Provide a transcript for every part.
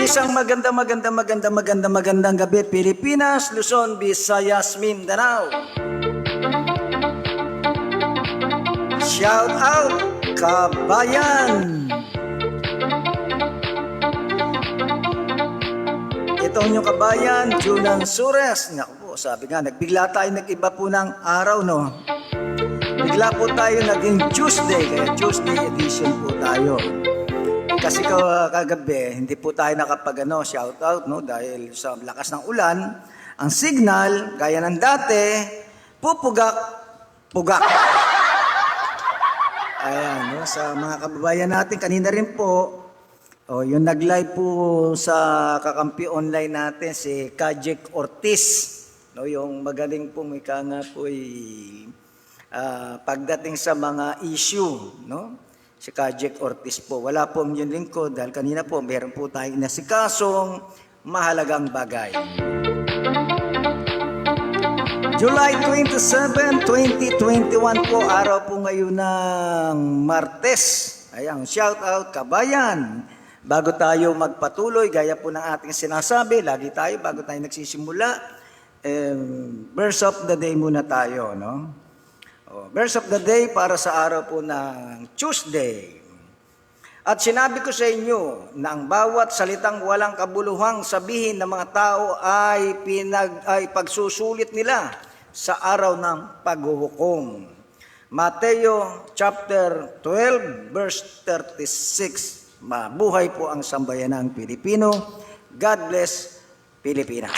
Isang magandang gabi, Pilipinas, Luzon, Visayas, Mindanao. Shout out, kabayan! Ito ang inyong kabayan, Junan Sures. Naku po, sabi nga, nagbigla tayo, nag-iba po ng araw, no? Bigla po tayo naging Tuesday, kaya Tuesday edition po tayo. Kasi kagabi, hindi po tayo shout out, no? Dahil sa lakas ng ulan, ang signal, gaya ng dati, pupugak. Ayan, no? Sa mga kababayan natin, kanina rin po, yung nag-live po sa kakampi online natin, si Kajek Ortiz, no? Yung magaling po, ika nga po, pagdating sa mga issue, no? Si Kajek Ortiz po. Wala po ang yung lingkod dahil kanina po meron po tayong nasikasong mahalagang bagay. July 27, 2021 po, araw po ngayon ng Martes. Ayan, shout out kabayan. Bago tayo magpatuloy, gaya po ng ating sinasabi, lagi tayo, bago tayo nagsisimula, verse of the day muna tayo, no? Verse of the day para sa araw po ng Tuesday. At sinabi ko sa inyo na ang bawat salitang walang kabuluhang sabihin ng mga tao ay pagsusulit nila sa araw ng paghuhukom. Mateo chapter 12 verse 36. Mabuhay po ang sambayanang Pilipino. God bless Pilipinas.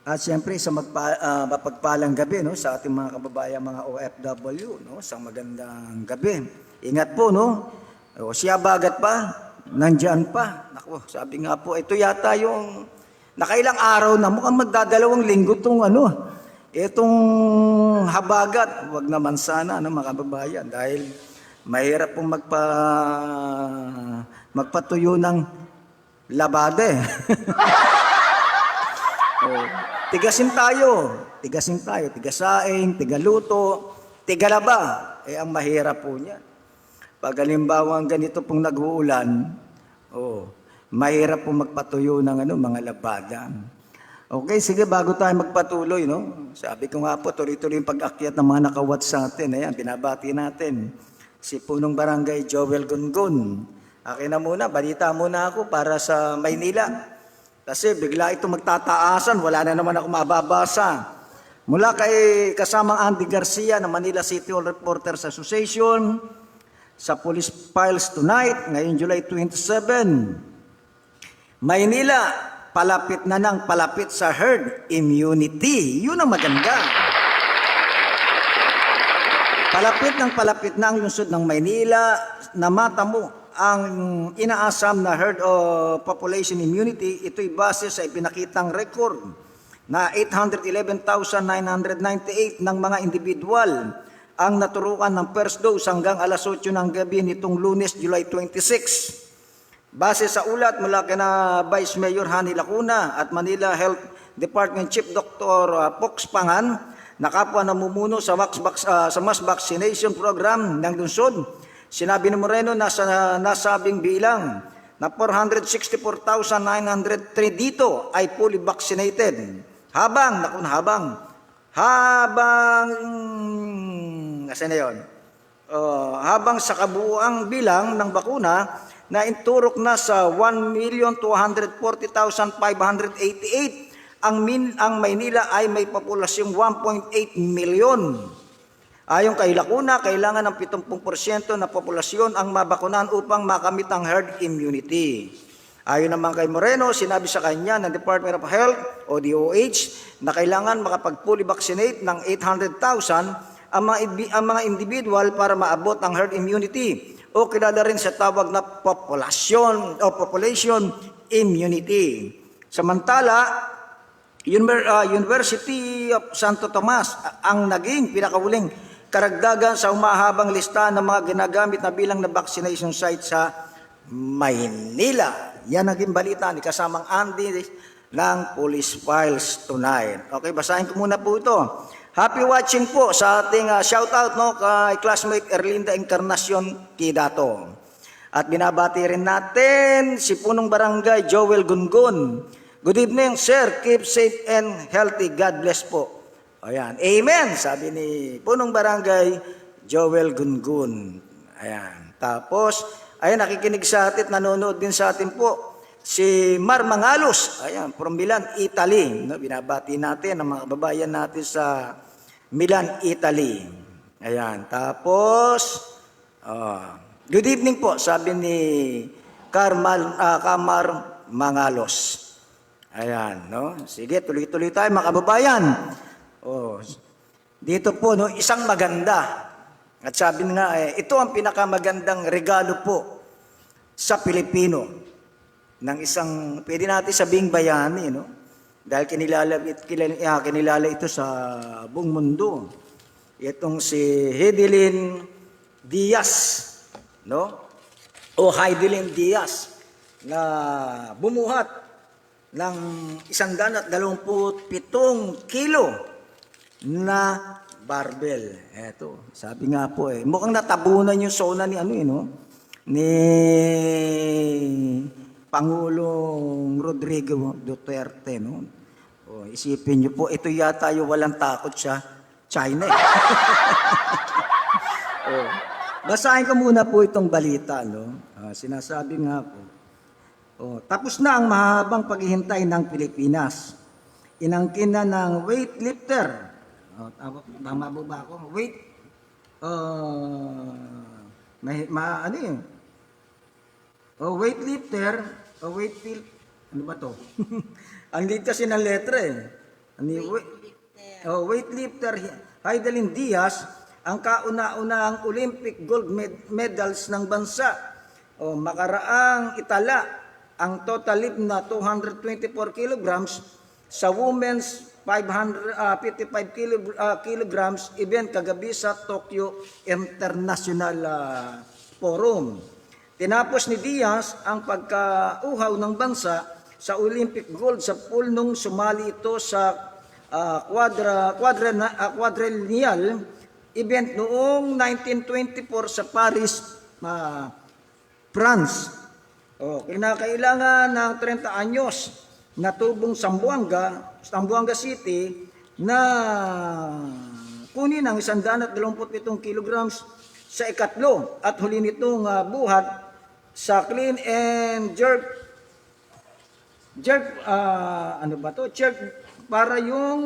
At siyempre sa mapagpalang gabi, no, sa ating mga kababayan, mga OFW, no, sa magandang gabi. Ingat po, no. O siya bagat pa, nandiyan pa. Naku, sabi nga po, ito yata yung nakailang araw na mukhang magdadalawang linggo itong habagat. Huwag naman sana, no, mga kababayan, dahil mahirap pong magpatuyo ng labade. Tigasin tayo, tigasaing, tigaluto, tigalaba. Ang mahirap po niya. Pag halimbawa ganito pong nag-uulan, mahirap pong magpatuyo ng mga labada. Okay, sige, bago tayo magpatuloy, no? Sabi ko nga po, tuloy-tuloy yung pag-akyat ng mga nakawat sa atin. Ayan, binabati natin. Si Punong Barangay Joel Gungun. Akin na muna, balita muna ako para sa Maynila. Kasi bigla ito magtataasan, wala na naman ako mababasa. Mula kay kasamang Andy Garcia ng Manila City Hall Reporters Association, sa Police Files Tonight, ngayon July 27, Maynila, palapit sa herd immunity. Yun ang maganda. Palapit na ang lungsod ng Maynila na matamo ang inaasam na herd population immunity. Ito'y base sa ipinakitang record na 811,998 ng mga individual ang naturukan ng first dose hanggang alas 8 ng gabi nitong Lunes, July 26. Base sa ulat mula kina Vice Mayor Hani Lacuna at Manila Health Department Chief Dr. Pox Pangan, na kapwa namumuno sa mass vaccination program ng lungsod, sinabi ni Moreno na sa nasabing bilang na 464,903 dito ay fully vaccinated. Habang sa kabuuang bilang ng bakuna na inturok na sa 1,240,588, ang Maynila ay may populasyong 1.8 milyon. Ayon kay Lacuna, kailangan ng 70% na populasyon ang mabakunan upang makamit ang herd immunity. Ayon naman kay Moreno, sinabi sa kanya ng Department of Health o DOH na kailangan makapag-fully vaccinate ng 800,000 ang mga individual para maabot ang herd immunity o kilala rin sa tawag na population immunity. Samantala, University of Santo Tomas ang naging pinakahuling karagdagan sa umahabang lista ng mga ginagamit na bilang na vaccination site sa Maynila. Yan naging balita ni kasamang Andy ng Police Files Tonight. Okay, basahin ko muna po ito. Happy watching po sa ating shout out, no, kay classmate Erlinda Encarnacion Kidato. At binabati rin natin si Punong Barangay Joel Gungun. Good evening, sir. Keep safe and healthy. God bless po. Ayan. Amen, sabi ni Punong Barangay Joel Gungun. Ayan. Tapos, ayan, nakikinig sa atin, nanonood din sa atin po, si Mar Mangalos, ayan, from Milan, Italy. No, binabati natin ang mga kababayan natin sa Milan, Italy. Ayan. Tapos, good evening po, sabi ni Kamar Mangalos. Ayan, no? Sige, tuloy-tuloy tayo mga kababayan. Dito po, no, isang maganda. At sabi nga, ito ang pinakamagandang regalo po sa Pilipino ng isang, pwede natin sabing bayani, no? Dahil kinilala ito sa buong mundo. Itong si Heidelin Diaz, no? O Heidelin Diaz, na bumuhat ng 127 kilo na barbell. Eto, sabi nga po mukhang natabunan yung sona ni ni Pangulong Rodrigo Duterte, no? Isipin niyo po, ito yata yung walang takot sa China. Basahin ko muna po itong balita, no? Sinasabi nga po, tapos na ang mahabang paghihintay ng Pilipinas. Inangkin na ng weightlifter. Tama po ba ako? Weightlifter, ano ba to? Ang lead kasi ng letra weightlifter Heidelin Diaz, ang kauna-unahang Olympic gold medals ng bansa. Makaraang itala ang total lift na 224 kilograms sa women's 55 kilograms event kagabi sa Tokyo International Forum. Tinapos ni Diaz ang pagkauhaw ng bansa sa Olympic gold sa pool nung sumali ito sa quadrennial event noong 1924 sa Paris, France. Kinakailangan ng 30 anyos na tubong Zamboanga City na kunin ang 127 kilograms sa ikatlo at huli nitong buhat sa clean and jerk para yung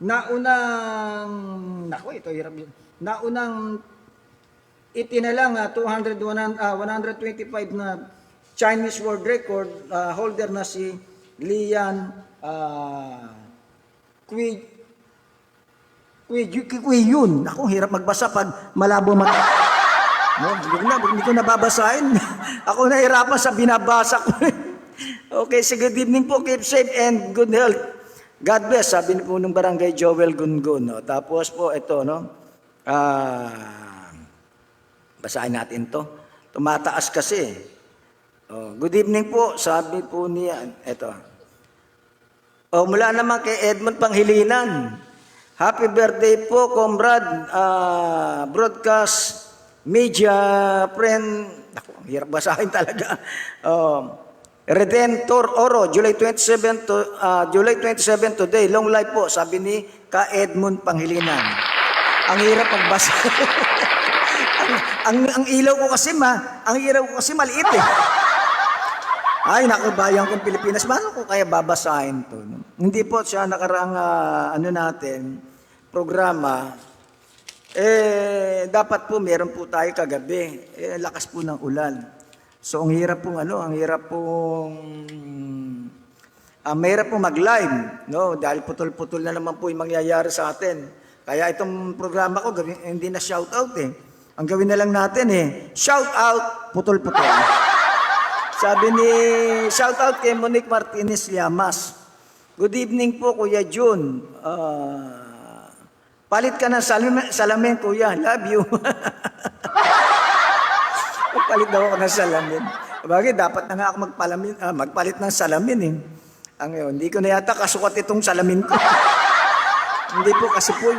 naunang itinalang 125 na Chinese world record holder na si Lian Quiyun. Ako, hirap magbasa pag malabo hindi ko nababasahin. Ako nahirapan sa binabasa ko. Okay, so good evening po. Keep safe and good health. God bless, sabi ni po ng Barangay Joel Gungun. No? Tapos po, ito, no? Basahin natin to. Tumataas kasi. Good evening po, sabi po niya. Ito. Mula naman kay Edmund Panghilinan. Happy birthday po, comrade, broadcast media friend. Ako, hirap basahin talaga. Redentor Oro, July 27 today. Long life po, sabi ni Ka Edmund Panghilinan. Ang hirap magbasa. ang ilaw ko kasi maliit eh. Ay, naku, bayan kong Pilipinas, paano ko kaya babasahin to? No? Hindi po siya nakaraang programa. Dapat po meron po tayo kagabi. Lakas po ng ulan. So, ang hirap pong mahirap pong mag-live, no? Dahil putol-putol na naman po yung mangyayari sa atin. Kaya itong programa ko, hindi na shout-out eh. Ang gawin na lang natin shout-out, putol-putol. Sabi ni shout-out kay Monique Martinez Llamas. Good evening po, Kuya Jun. Palit ka ng salamin, Kuya. Love you. Palit daw ako ng salamin. Bagay, dapat na nga ako magpalit ng salamin eh. Hindi ko na yata kasukat itong salamin ko. Hindi po kasi po,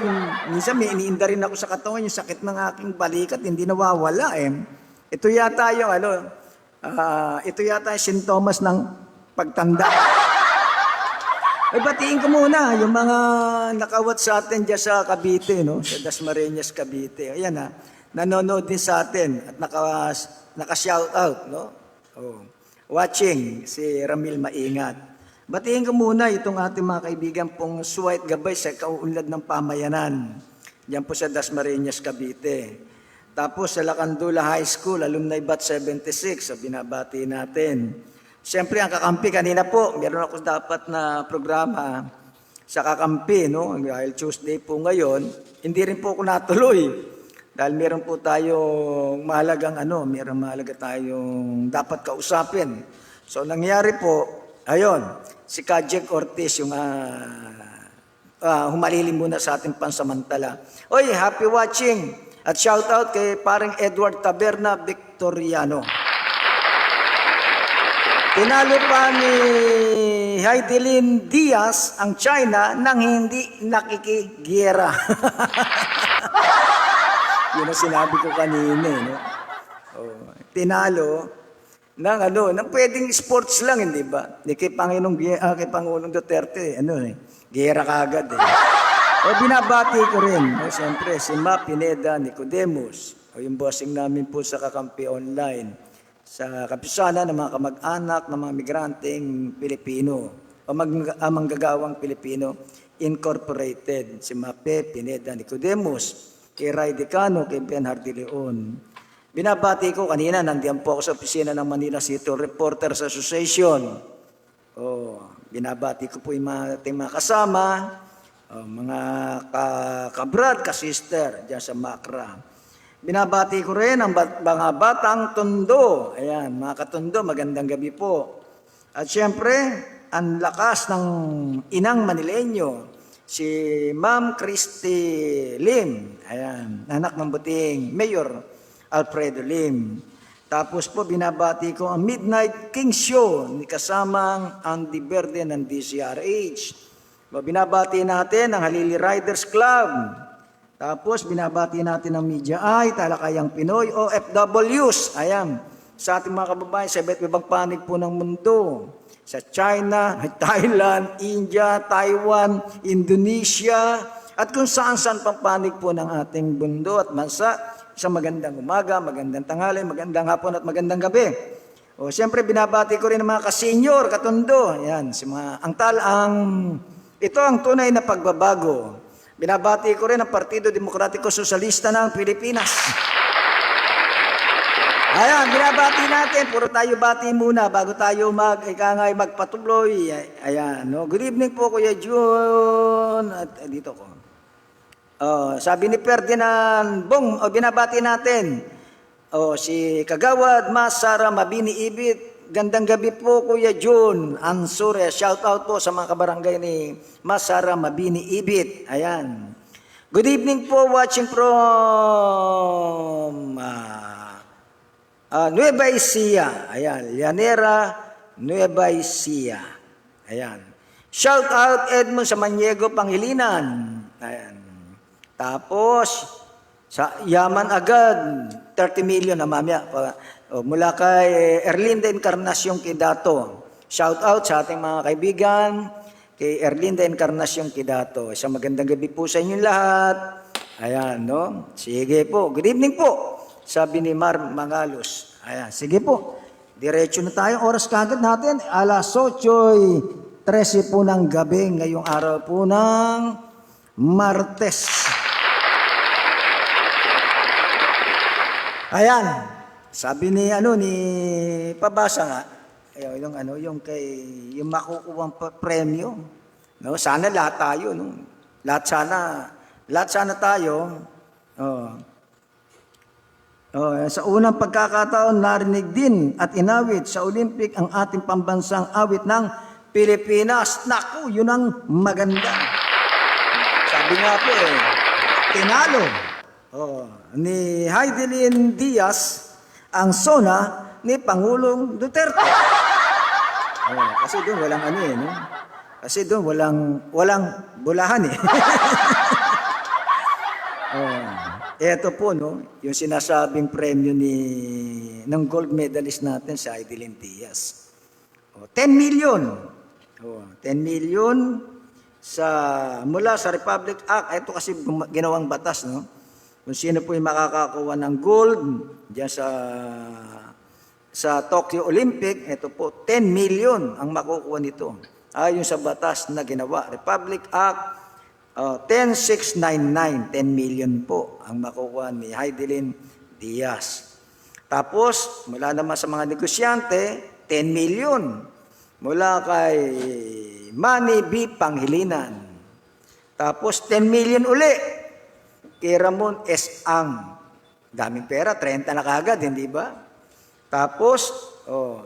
minsan may iniinda rin ako sa katawan, yung sakit ng aking balikat, hindi nawawala eh. Ito yata yung ito yata yung sintomas ng pagtanda. Batiin ko muna yung mga nakawat sa atin dyan sa Cavite, no? Sa Dasmariñas, Cavite. Ayan nanonood din sa atin at naka-shout out, no? Oh. Watching si Ramil Maingat. Batiin ko muna itong ating mga kaibigan pong suwait gabay sa kauunlad ng pamayanan. Diyan po sa Dasmariñas, Cavite. Tapos sa Lacandula High School, Alumni Batch 76, binabati natin. Siyempre, ang kakampi, kanina po, meron ako dapat na programa sa kakampi, no? Dahil Tuesday po ngayon, hindi rin po ako natuloy. Dahil meron po tayong mahalaga tayong dapat kausapin. So, nangyari po, ayun, si Kajek Ortiz, yung humalilim muna sa ating pansamantala. Oy, happy watching! At shout out kay parang Edward Taberna Victoriano. Tinalo pa ni Heidelin Diaz ang China nang hindi nakikigera. Yun ang sinabi ko kanina, no? Oh, tinalo ng pwedeng sports lang, hindi ba? Kay Pangulong Duterte, gera kagad, binabati ko rin, siyempre, si Ma Pineda Nicodemus, yung bossing namin po sa Kakampi Online, sa kapisana ng mga kamag-anak ng mga migranteng Pilipino, o manggagawang Pilipino Incorporated, si Mape Pineda Nicodemus, kay Ray Decano, kay Benhard de Leon. Binabati ko kanina, nandiyan po ako sa opisina ng Manila City Reporters Association. Binabati ko po yung mga kasama, mga kabrad, ka-sister, dyan sa Makra. Binabati ko rin ang mga batang Tondo. Ayan, mga katondo, magandang gabi po. At siyempre, ang lakas ng inang Manileño, si Ma'am Christy Lim. Ayan, anak ng buting Mayor Alfredo Lim. Tapos po, binabati ko ang Midnight King Show ni kasamang Andy Verde ng DCRH. Binabati natin ang Halili Riders Club. Tapos binabati natin ang Media Eye, Talakayang Pinoy, OFWs. Ayan, sa ating mga kababayan sa iba't ibang panig po ng mundo. Sa China, Thailand, India, Taiwan, Indonesia, at kung saan-saan pang panig po ng ating mundo at bansa. Sa magandang umaga, magandang tanghali, magandang hapon at magandang gabi. Siyempre binabati ko rin ang mga kasenyor, katondo. Ayan, ito ang tunay na pagbabago. Binabati ko rin ang Partido Demokratiko Sosyalista ng Pilipinas. Ayan, binabati natin. Puro tayo bati muna bago tayo magpatuloy. Ayan, no? Good evening po, Kuya June. At dito ko. Sabi ni Ferdinand Bong, binabati natin. Si Kagawad Masara Mabini Ibit. Gandang gabi po, Kuya June Ansure. Shout out po sa mga kabarangay ni Masara Mabini Ibit. Ayan. Good evening po, watching from Nueva Ecija. Ayan. Llanera, Nueva Ecija. Ayan. Shout out Edmond sa Maniego, Pangilinan. Ayan. Tapos, sa Yaman agad, 30 million na mamaya. Mula kay Erlinda Encarnacion Kidato. Shout out sa ating mga kaibigan, kay Erlinda Encarnacion Kidato. Isang magandang gabi po sa inyong lahat. Ayan, no? Sige po. Good evening po. Sabi ni Mar Mangalos. Ayan, sige po. Diretso na tayo. Oras kagad natin. Alas 8:13 po ng gabi. Ngayong araw po ng Martes. Ayan. Sabi ni pabasa nga, yung makukuhang premyo, no? Sana lahat tayo, no? Lahat sana tayo. Sa unang pagkakataon, narinig din at inawit sa Olympic ang ating pambansang awit ng Pilipinas. Naku, yun ang maganda. Sabi nga po tinalo ni Heidelin Diaz ang SONA ni Pangulong Duterte. Kasi doon walang no? Kasi doon walang bulahan Ito po, no, yung sinasabing premyo ng gold medalist natin si Heidelin Diaz. 10 million. 10 million mula sa Republic Act. Ito kasi ginawang batas, no? Kung sino po yung makakakuha ng gold diyan sa Tokyo Olympic, ito po 10 million ang makukuha nito. Ayon sa batas na ginawa, Republic Act 10699, 10 million po ang makukuha ni Heidelin Diaz. Tapos, mula naman sa mga negosyante, 10 million. Mula kay Manny B. Panghilinan. Tapos, 10 million uli kay Ramon S. Ang. Daming pera, 30 na kagad, hindi ba? Tapos,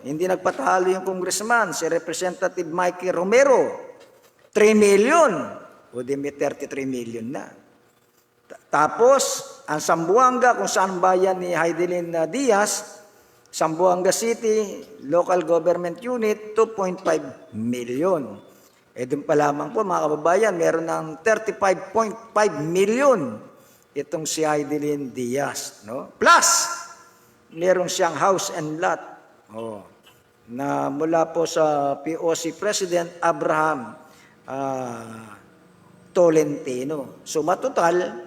hindi nagpatalo yung congressman, si Representative Mikey Romero. 3 million. O di may 33 million na. Tapos, ang Zamboanga, kung saan bayan ni Heidelin Diaz, Zamboanga City, Local Government Unit, 2.5 million. Doon pa lamang po mga kababayan, meron ng 35.5 million itong si Heidelin Diaz. No? Plus, meron siyang house and lot na mula po sa POC President Abraham Tolentino. So matotal,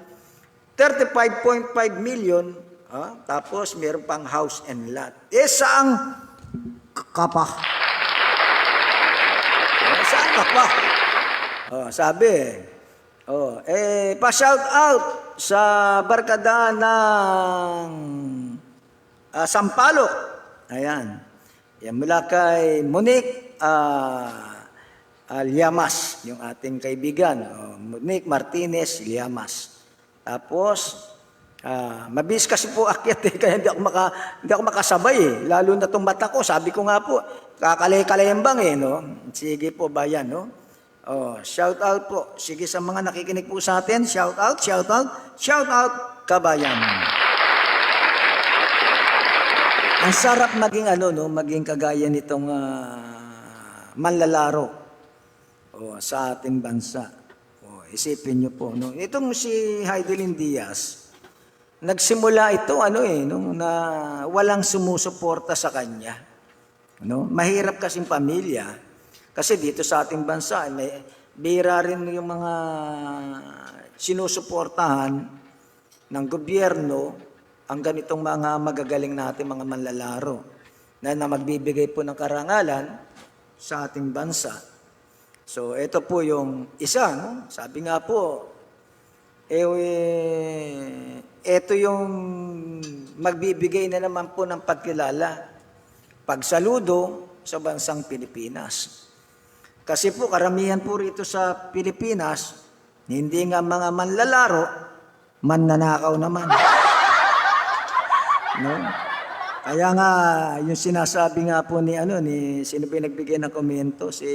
35.5 million, tapos meron pang house and lot. Saang kapa? Saan kapa? Sabi, pa-shout out sa barkada ng Sampaloc. Ayan. Yan mula kay Monique Llamas, yung ating kaibigan, Monique Martinez Llamas. Tapos, mabis kasi po akyat kaya hindi ako makasabay lalo na itong mata ko. Sabi ko nga po, kakalay-kalayambang no? Sige po bayan, no? Shout out po. Sige sa mga nakikinig po sa atin, shout out kabayan. Ang sarap maging maging kagaya nitong manlalaro sa ating bansa. Isipin niyo po, no? Itong si Heidelin Diaz, nagsimula ito nung na walang sumusuporta sa kanya. No? Mahirap kasing pamilya. Kasi dito sa ating bansa, may bira rin yung mga sinusuportahan ng gobyerno ang ganitong mga magagaling natin, mga manlalaro, na magbibigay po ng karangalan sa ating bansa. So, ito po yung isa, no? Sabi nga po, ito yung magbibigay na naman po ng pagkilala, pagsaludo sa bansang Pilipinas. Kasi po, karamihan po rito sa Pilipinas, hindi nga mga manlalaro, mannanakaw naman. No? Kaya nga, yung sinasabi nga po ni sino ba yung nagbigay ng komento? Si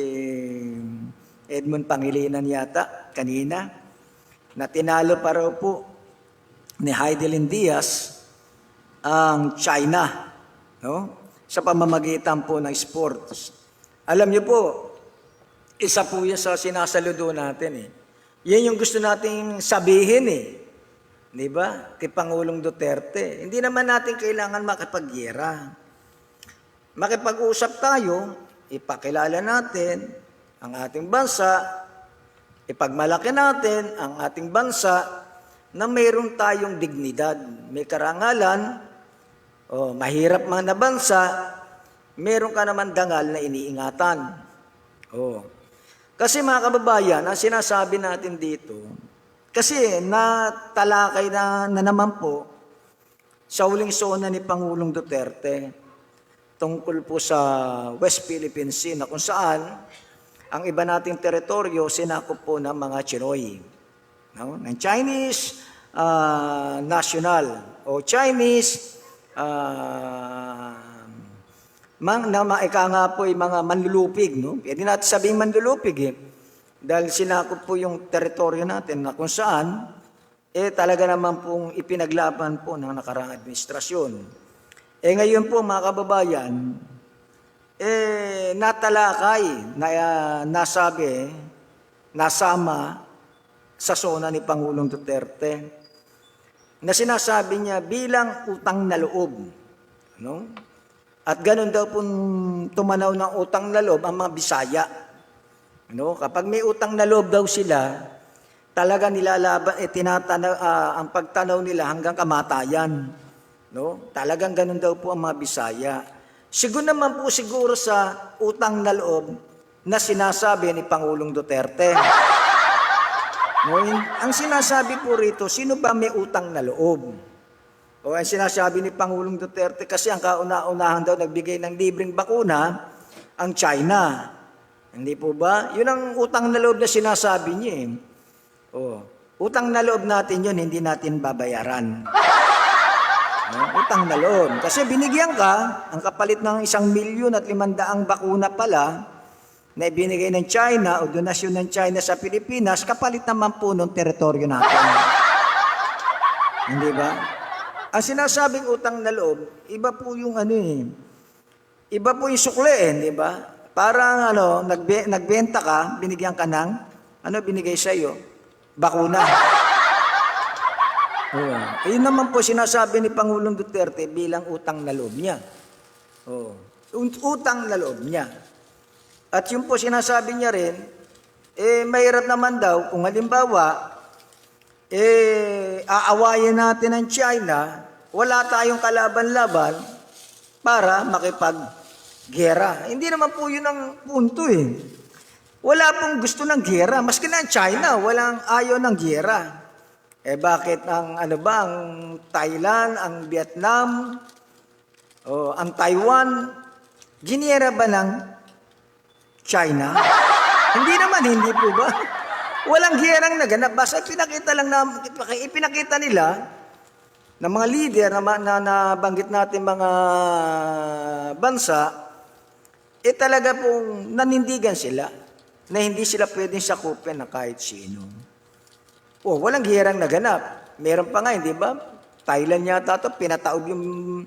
Edmund Pangilinan yata, kanina, na tinalo pa raw po ni Heidelin Diaz ang China, no? Sa pamamagitan po ng sports. Alam niyo po, isa po yan sa sinasaludo natin. Yan yung gusto nating sabihin Di ba? Kay Pangulong Duterte. Hindi naman natin kailangan makipagyera. Makipag-usap tayo, ipakilala natin ang ating bansa, ipagmalaki natin ang ating bansa na mayroon tayong dignidad. May karangalan, mahirap man na bansa, meron ka naman dangal na iniingatan. Kasi mga kababayan, ang sinasabi natin dito, kasi natalakay na naman po sa huling sona ni Pangulong Duterte tungkol po sa West Philippine Sea na kung saan ang iba nating teritoryo sinakop po ng mga Chinoy, no? Ng Chinese national o Chinese ika nga po yung mga manlulupig. No? Pwede natin sabihin manlulupig dahil sinakop po yung teritoryo natin na kung saan, talaga naman pong ipinaglaban po ng nakaraang administrasyon. Ngayon po mga kababayan, natalakay, nasabi, nasama sa sona ni Pangulong Duterte na sinasabi niya bilang utang na loob. No? At ganun daw po tumanaw ng utang na loob ang mga Bisaya. No? Kapag may utang na loob daw sila, talaga nilalaban, ang pagtanaw nila hanggang kamatayan. No? Talagang ganun daw po ang mga Bisaya. Siguro naman po siguro sa utang na loob na sinasabi ni Pangulong Duterte. No? Ang sinasabi po rito, sino ba may utang na loob? O ang sinasabi ni Pangulong Duterte, kasi ang kauna-unahan daw nagbigay ng libreng bakuna, ang China. Hindi po ba? Yun ang utang na loob na sinasabi niya eh. O, utang na loob natin yun, hindi natin babayaran. Utang na loob. Kasi binigyan ka, ang kapalit ng 1,500,000 bakuna pala, na ibinigay ng China o donasyon ng China sa Pilipinas, kapalit naman po ng teritoryo natin. Hindi ba? Ang sinasabing utang na loob, iba po yung iba po yung sukle di ba? Parang nagbenta ka, binigyan ka ng, binigay sa iyo? Bakuna. Yun naman po sinasabi ni Pangulong Duterte bilang utang na loob niya. Utang na loob niya. At yun po sinasabi niya rin, mahirap naman daw kung halimbawa, aawayin natin ang China, wala tayong kalaban-laban para makipaggera. Hindi naman po yun ang punto eh. Wala pong gusto ng gera. Maski na ang China, walang ayaw ng gera. Bakit ang Thailand, ang Vietnam, ang Taiwan, ginera ba ng China? Hindi naman, hindi po ba? Walang giyerang naganap. Basta ipinakita nila ng mga leader na nabanggit natin mga bansa, talaga pong nanindigan sila na hindi sila pwedeng sakupin na kahit sino. Walang giyerang naganap. Meron pa nga, hindi ba? Thailand yata ito, pinataob yung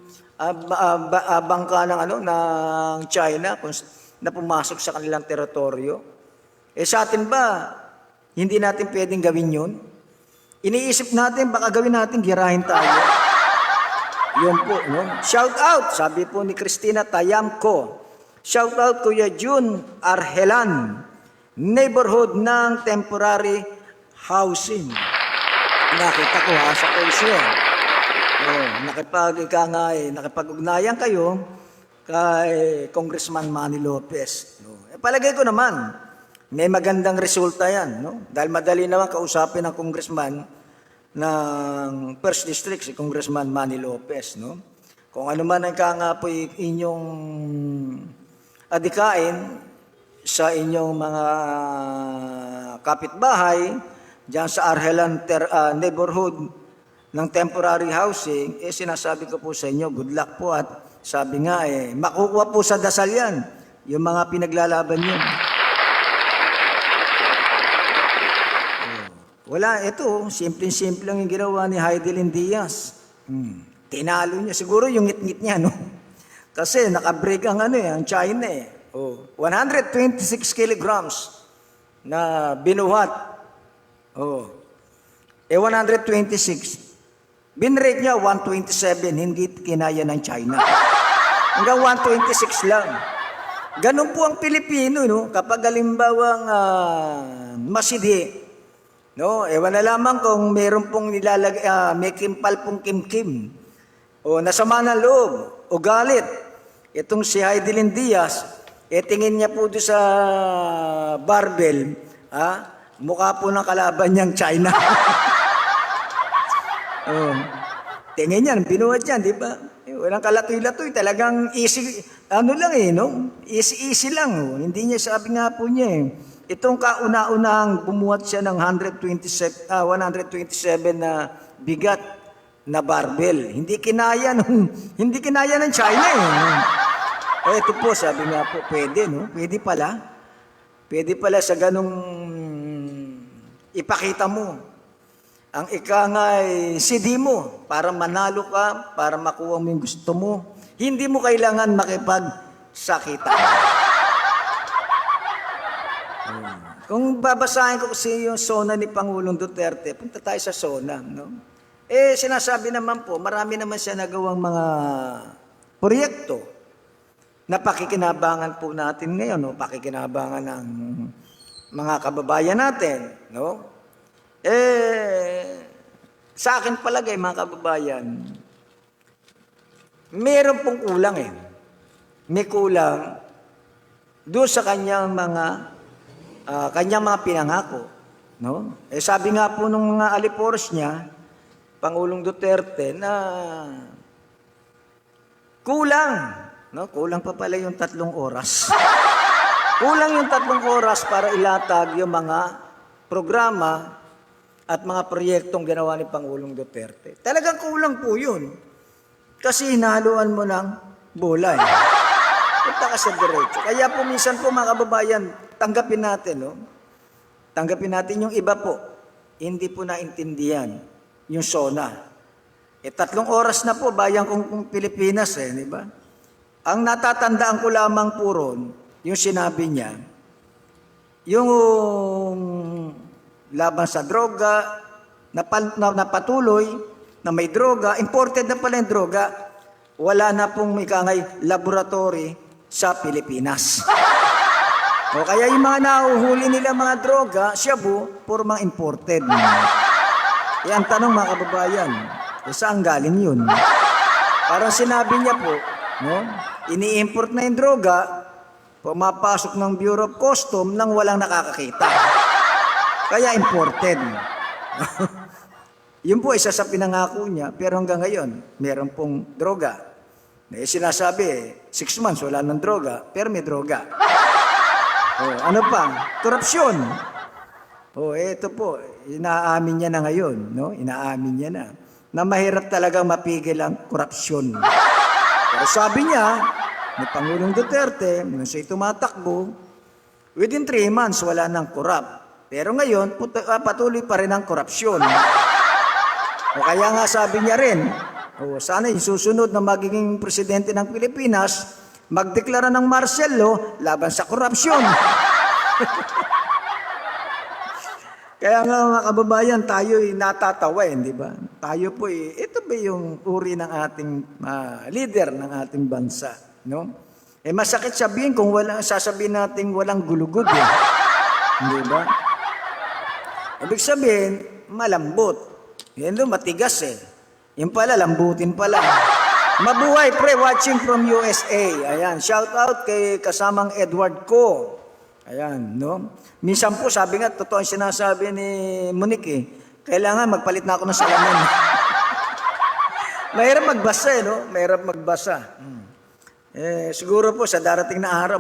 bangka ng China na pumasok sa kanilang teritoryo. Sa atin ba, hindi natin pwedeng gawin yun? Iniisip natin, baka gawin natin, girahin tayo. Yun po, no? Shout out, sabi po ni Christina Tayamco. Shout out Kuya June Arhelan, neighborhood ng temporary housing. Nakita ko sa post yun. Nakipag-ugnayan kayo kay Congressman Manny Lopez. Palagay ko naman, may magandang resulta yan. No? Dahil madali naman kausapin ng congressman ng First District, si Congressman Manny Lopez. No? Kung ano man ang po inyong adikain sa inyong mga kapitbahay, dyan sa Arhelan neighborhood ng temporary housing, sinasabi ko po sa inyo, good luck po at sabi nga makukuha po sa dasal yan, yung mga pinaglalaban nyo. Wala, ito, simple-simple lang yung ginawa ni Heidelin Diaz. Tinalo niya, siguro yung ngit-ngit niya, no? Kasi nakabreak ang ang China 126 kilograms na binuhat. 126. Binrate niya 127, hindi kinaya ng China. Hanggang 126 lang. Ganun po ang Pilipino, no? Kapag halimbawang masidi, no? Ewan na lamang kung meron pong may kimpal pong kimkim, o nasama ng loob, o galit. Itong si Heidelin Diaz, tingin niya po doon sa barbell, mukha po ng kalaban niyang China. Tingin niya, binuhat yan, di ba? Walang kalatoy-latoy, talagang easy, no? Easy lang. Hindi niya, sabi nga po niya itong kauna-unahang bumuhat siya ng 127 na bigat na barbell. Hindi kinaya ng China ito po, sabi nga po, pwede, no? Pwede pala. Pwede pala sa ganung ipakita mo. Ang CD mo para manalo ka, para makuha mo yung gusto mo. Hindi mo kailangan makipagsakitan. Kung babasahin ko kasi yung SONA ni Pangulong Duterte, punta tayo sa SONA, no? Sinasabi naman po, marami naman siya nagawang mga proyekto na pakikinabangan po natin ngayon, no? Pakikinabangan ng mga kababayan natin, no? Sa akin palagay, mga kababayan, meron pong kulang May kulang doon sa kanyang mga pinangako, no? Sabi nga po nung mga alipores niya, Pangulong Duterte, na kulang, no? Kulang pa pala yung 3 oras. Kulang yung 3 oras para ilatag yung mga programa at mga proyektong ginawa ni Pangulong Duterte. Talagang kulang po yun. Kasi hinaluan mo ng bola. Punta ka sa diretso. Kaya po minsan po, mga kababayan, tanggapin natin, no? Tanggapin natin yung iba po. Hindi po naintindihan yung SONA. 3 oras na po, bayan kong Pilipinas, di ba? Ang natatandaan ko lamang po ron, yung sinabi niya, yung laban sa droga, na patuloy, na may droga, imported na pala yung droga, wala na pong may kangay laboratory sa Pilipinas. O kaya yung mga nahuhuli nila mga droga, shabu, puro mga imported. Ang tanong, mga kababayan, saan galing yun? Parang sinabi niya po, no? Ini-import na yung droga, pumapasok ng Bureau of Customs nang walang nakakakita. Kaya imported. Yun po isa sa pinangako niya, pero hanggang ngayon, meron pong droga. Sinasabi, 6 months wala ng droga, pero may droga. Ano pa? Korupsyon. Ito po, inaamin niya na ngayon, no? Inaamin niya na mahirap talagang mapigil ang korupsyon. Pero sabi niya, ni Pangulong Duterte, nung siya tumatakbo, within 3 months wala nang korap. Pero ngayon, patuloy pa rin ang korupsyon. Kaya nga sabi niya rin, sana yung susunod na magiging presidente ng Pilipinas, magdeklara ng martial law laban sa korupsyon. Kaya nga, mga kababayan, tayo'y natatawa, di ba? Tayo po, ito ba yung uri ng ating leader ng ating bansa, no? Masakit sabihin kung sasabihin natin walang gulugod, di ba? Ibig sabihin, malambot. Yan doon, matigas Yung pala, lambutin pala. Mabuhay, pre, watching from USA. Ayan, shout out kay kasamang Edward Ko. Ayan, no? Minsan po, sabi nga, totoo ang sinasabi ni Monique, kailangan magpalit na ako ng salamin. Mahirap magbasa, no? Mahirap magbasa. Siguro po, sa darating na araw,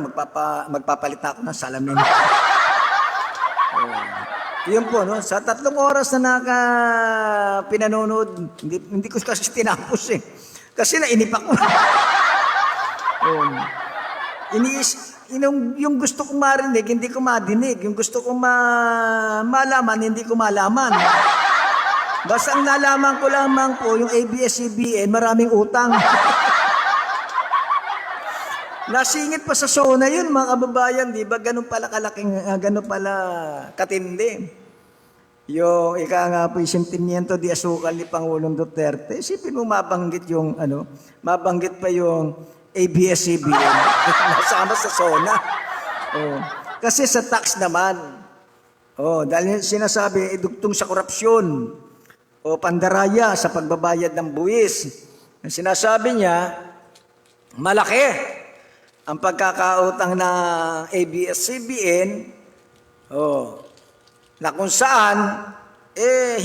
magpapalit na ako ng salamin. Yun po, no? Sa 3 oras na pinanonood, hindi ko kasi tinapos Kasi nainip ako. Yung gusto kong marinig, hindi ko madinig. Yung gusto kong malaman, hindi ko malaman. Basta ang nalaman ko lamang po, yung ABS-CBN, maraming utang. Nasingit pa sa SONA yun, mga kababayan, di ba? Ganun pala katindi. Yung nga po yung sentimiento di asukal ni Pangulong Duterte, isipin mo mabanggit pa yung ABS-CBN, nasama sa SONA. Kasi sa tax naman, dahil sinasabi, idugtong sa korupsyon, pandaraya sa pagbabayad ng buwis. Sinasabi niya, malaki ang pagkakautang ng ABS-CBN, na kung saan,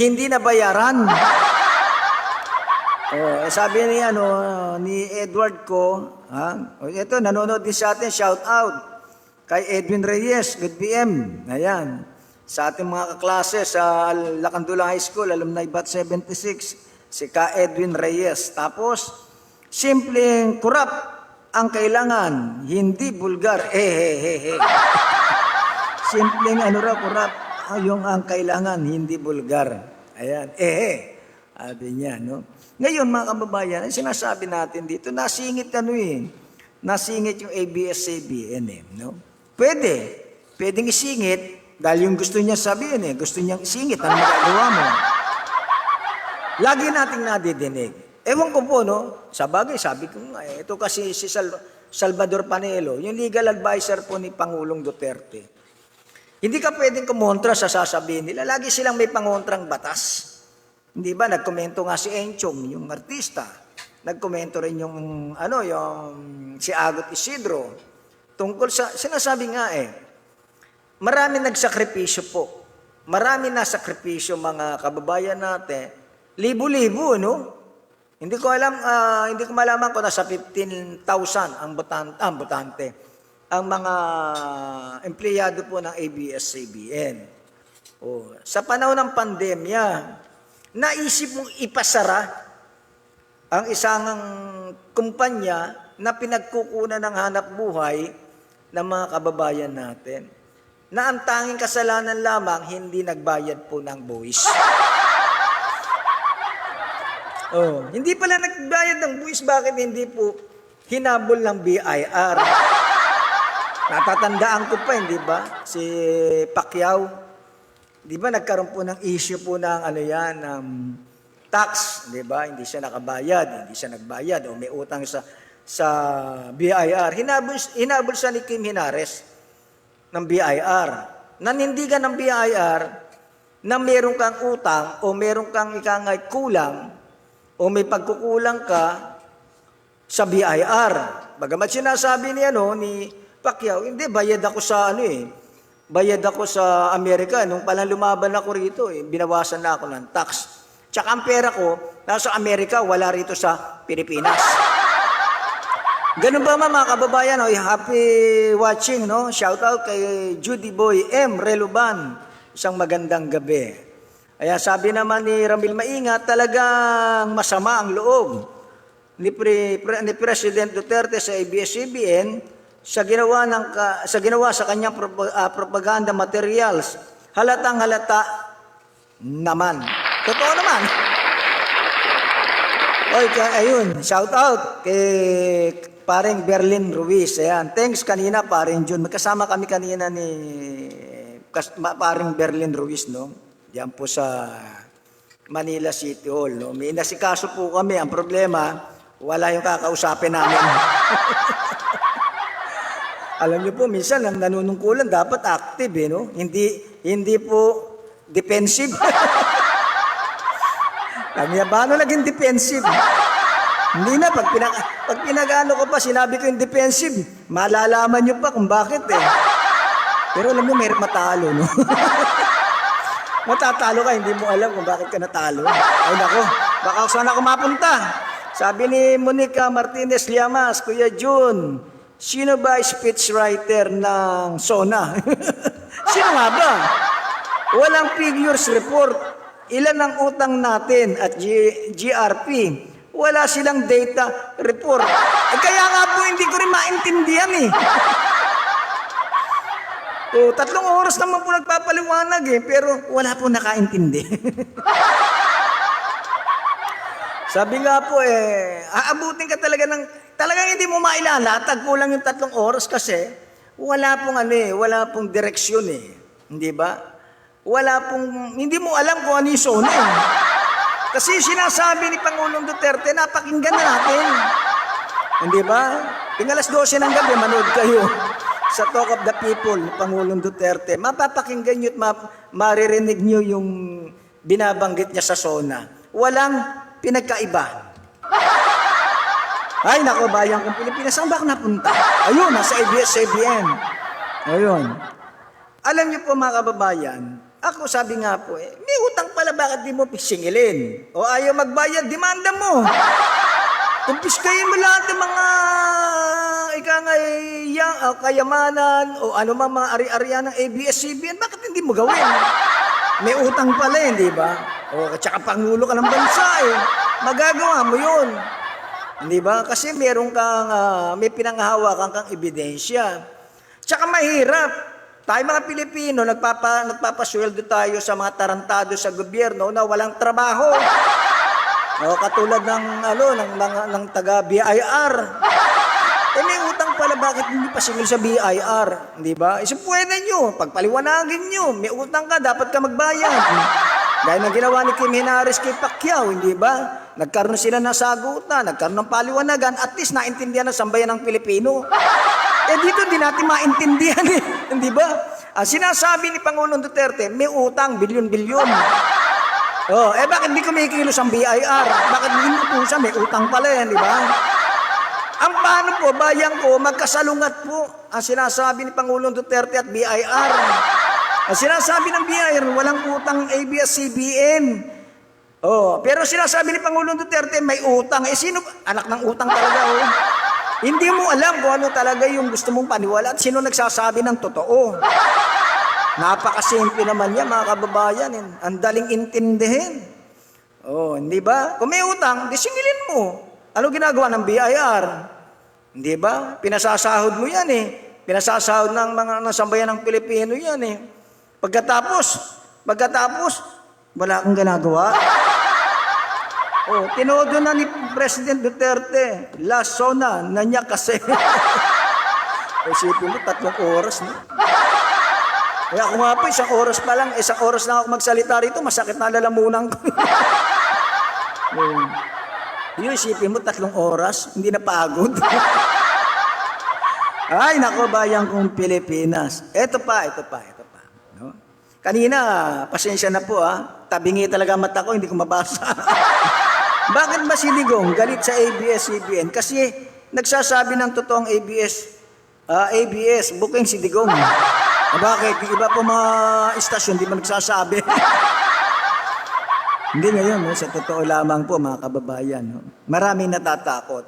hindi na bayaran. Sabi ni Edward Ko, ito, nanonood din sa atin, shout out kay Edwin Reyes, good PM. Ayan, sa ating mga kaklase sa Lacandula High School, Alumni Batch 76, si Ka Edwin Reyes. Tapos, simpleng kurap ang kailangan, hindi bulgar. Simpleng kurap, yung ang kailangan, hindi bulgar. Ayan, sabi niya, no? Ngayon, mga kababayan, ang sinasabi natin dito, nasingit nasingit yung ABS-CBN, no? Pwedeng isingit, dahil yung gusto niya sabihin, gusto niyang isingit, ano magagawa mo? Lagi nating nadidinig. Ewan ko po, no? Sa bagay, sabi ko nga, ito kasi si Salvador Panelo, yung legal advisor po ni Pangulong Duterte. Hindi ka pwedeng kumontra sa sasabihin nila. Lagi silang may pangontrang batas. Hindi ba? Nagkomento nga si Enchong, yung artista. Nagkomento rin yung si Agot Isidro. Tungkol sa, sinasabi nga marami nagsakripisyo po. Marami na sakripisyo mga kababayan natin. Libo-libo, no? Hindi ko malaman kung nasa 15,000 ang botante. Ang mga empleyado po ng ABS-CBN. Sa panahon ng pandemya, naisip mong ipasara ang isang kumpanya na pinagkukunan ng hanap buhay ng mga kababayan natin. Na ang tanging kasalanan lamang, hindi nagbayad po ng buwis. Hindi pala nagbayad ng buwis, bakit hindi po hinabol ng BIR? Natatandaan ko pa, hindi ba? Si Pacquiao, di ba nagkaroon po ng issue po ng ng tax, di ba? Hindi siya nagbayad, o may utang sa BIR. Hinabol siya ni Kim Hinares ng BIR. Nanindigan ng BIR na meron kang utang o meron kang ikangay kulang o may pagkukulang ka sa BIR. Bagamat sinasabi ni Pacquiao, hindi, bayad ako sa Amerika. Nung palang lumaban ako rito, binawasan na ako ng tax. Tsaka ang pera ko, nasa Amerika, wala rito sa Pilipinas. Ganun ba mga kababayan? Happy watching, no? Shout out kay Judy Boy M. Reluban. Isang magandang gabi. Kaya sabi naman ni Ramil Maingat, talagang masama ang loob ni President Duterte sa ABS-CBN sa ginawa sa kanyang propaganda materials. Halatang halata naman. Totoo naman. Ayun, shout out kay paring Berlin Ruiz. Ayan, thanks kanina paring Jun. Magkasama kami kanina ni paring Berlin Ruiz, no? Diyan po sa Manila City Hall, no? May nasikaso po kami. Ang problema, wala yung kakausapin namin. Alam niyo po, minsan ang nanunungkulan dapat active, no? Hindi po defensive. Paano naging defensive? Hindi na, pag pinag-ano ko pa, sinabi ko yung defensive, malalaman niyo pa kung bakit Pero alam niyo, may matalo, no? Matatalo ka, hindi mo alam kung bakit ka natalo. Ay nako, baka saan ako mapunta. Sabi ni Monica Martinez Llamas, Kuya Jun, sino ba speechwriter ng SONA? Sino nga ba? Walang figures report. Ilan ang utang natin at GRP? Wala silang data report. Kaya nga po hindi ko rin maintindihan 3 oras naman po nagpapaliwanag pero wala po nakaintindi. Sabi nga po aabutin ka talagang hindi mo mailalatag, kulang yung 3 oras kasi wala pong direksyon Hindi ba? Hindi mo alam kung ano yung SONA Kasi sinasabi ni Pangulong Duterte, napakinggan na natin. Hindi ba? Alas 12 ng gabi, manood kayo sa Talk of the People ni Pangulong Duterte. Mapapakinggan nyo at maririnig nyo yung binabanggit niya sa SONA. Walang pinagkaiba. Ay, nako, bayan kong Pilipinas, saan ba ako napunta? Ayun, nasa ABS-CBN. Ayun. Alam niyo po mga kababayan, ako sabi nga po, may utang pala, bakit di mo singilin? O ayaw magbayad, demanda mo. Kumpiskayin mo lahat ng mga kayamanan o ano mga ari-arian ng ABS-CBN, bakit hindi mo gawin? May utang pala di ba? O tsaka pangulo ka ng bansa magagawa mo yun. Di ba? Kasi may pinanghahawakan kang ebidensya. Tsaka mahirap. Tayo mga Pilipino, nagpapasweldo tayo sa mga tarantado sa gobyerno na walang trabaho. Katulad ng taga BIR. May utang pala, bakit hindi pa singil sa BIR? Di ba? Pwede nyo, pagpaliwanagin nyo, may utang ka, dapat ka magbayad. Gaya ng ginawa ni Kim Henares kay Pacquiao, hindi ba? Nagkaroon sila ng sagutan, nagkaroon ng paliwanagan, at least naintindihan ng sambayan ng Pilipino. Eh dito hindi natin maintindihan eh, hindi ba? Sinasabi ni Pangulong Duterte, may utang, bilyon-bilyon. Oh, eh bakit hindi kumikilos ang BIR? Bakit hindi po siya, may utang pala yan, di ba? Ang paano po, bayan ko, magkasalungat po ang sinasabi ni Pangulong Duterte at BIR. Ang sinasabi ng BIR, walang utang ABS-CBN. Oh, pero sinasabi ni Pangulong Duterte, may utang. Eh sino, anak ng utang talaga, oh. Hindi mo alam kung ano talaga yung gusto mong paniwala at sino nagsasabi ng totoo. Napakasimple naman yan, mga kababayan. Ang daling intindihin. Oh, hindi ba? Kung may utang, disingilin mo. Ano ginagawa ng BIR? Hindi ba? Pinasasahod mo yan eh. Pinasasahod ng mga nasambayan ng Pilipino yan eh. Pagkatapos, wala kang ginagawa. Oh, tinodo na ni President Duterte. Last zona, na niya kasi. Isipin mo, 3 oras na. Kaya ako nga po, 1 oras pa lang, 1 oras na ako magsalita rito, masakit na lalamunan ko. Yung isipin mo, 3 oras, hindi na pagod. Ay, nako, bayan kong Pilipinas. Ito pa. No? Kanina, pasensya na po tabingi talaga mata ko, hindi ko mabasa. Bakit ba si Digong galit sa ABS-CBN? Kasi nagsasabi ng totoong ABS, booking si Digong. Bakit? Iba po mga istasyon, di ba nagsasabi? Hindi ngayon, sa totoo lamang po mga kababayan. Maraming natatakot.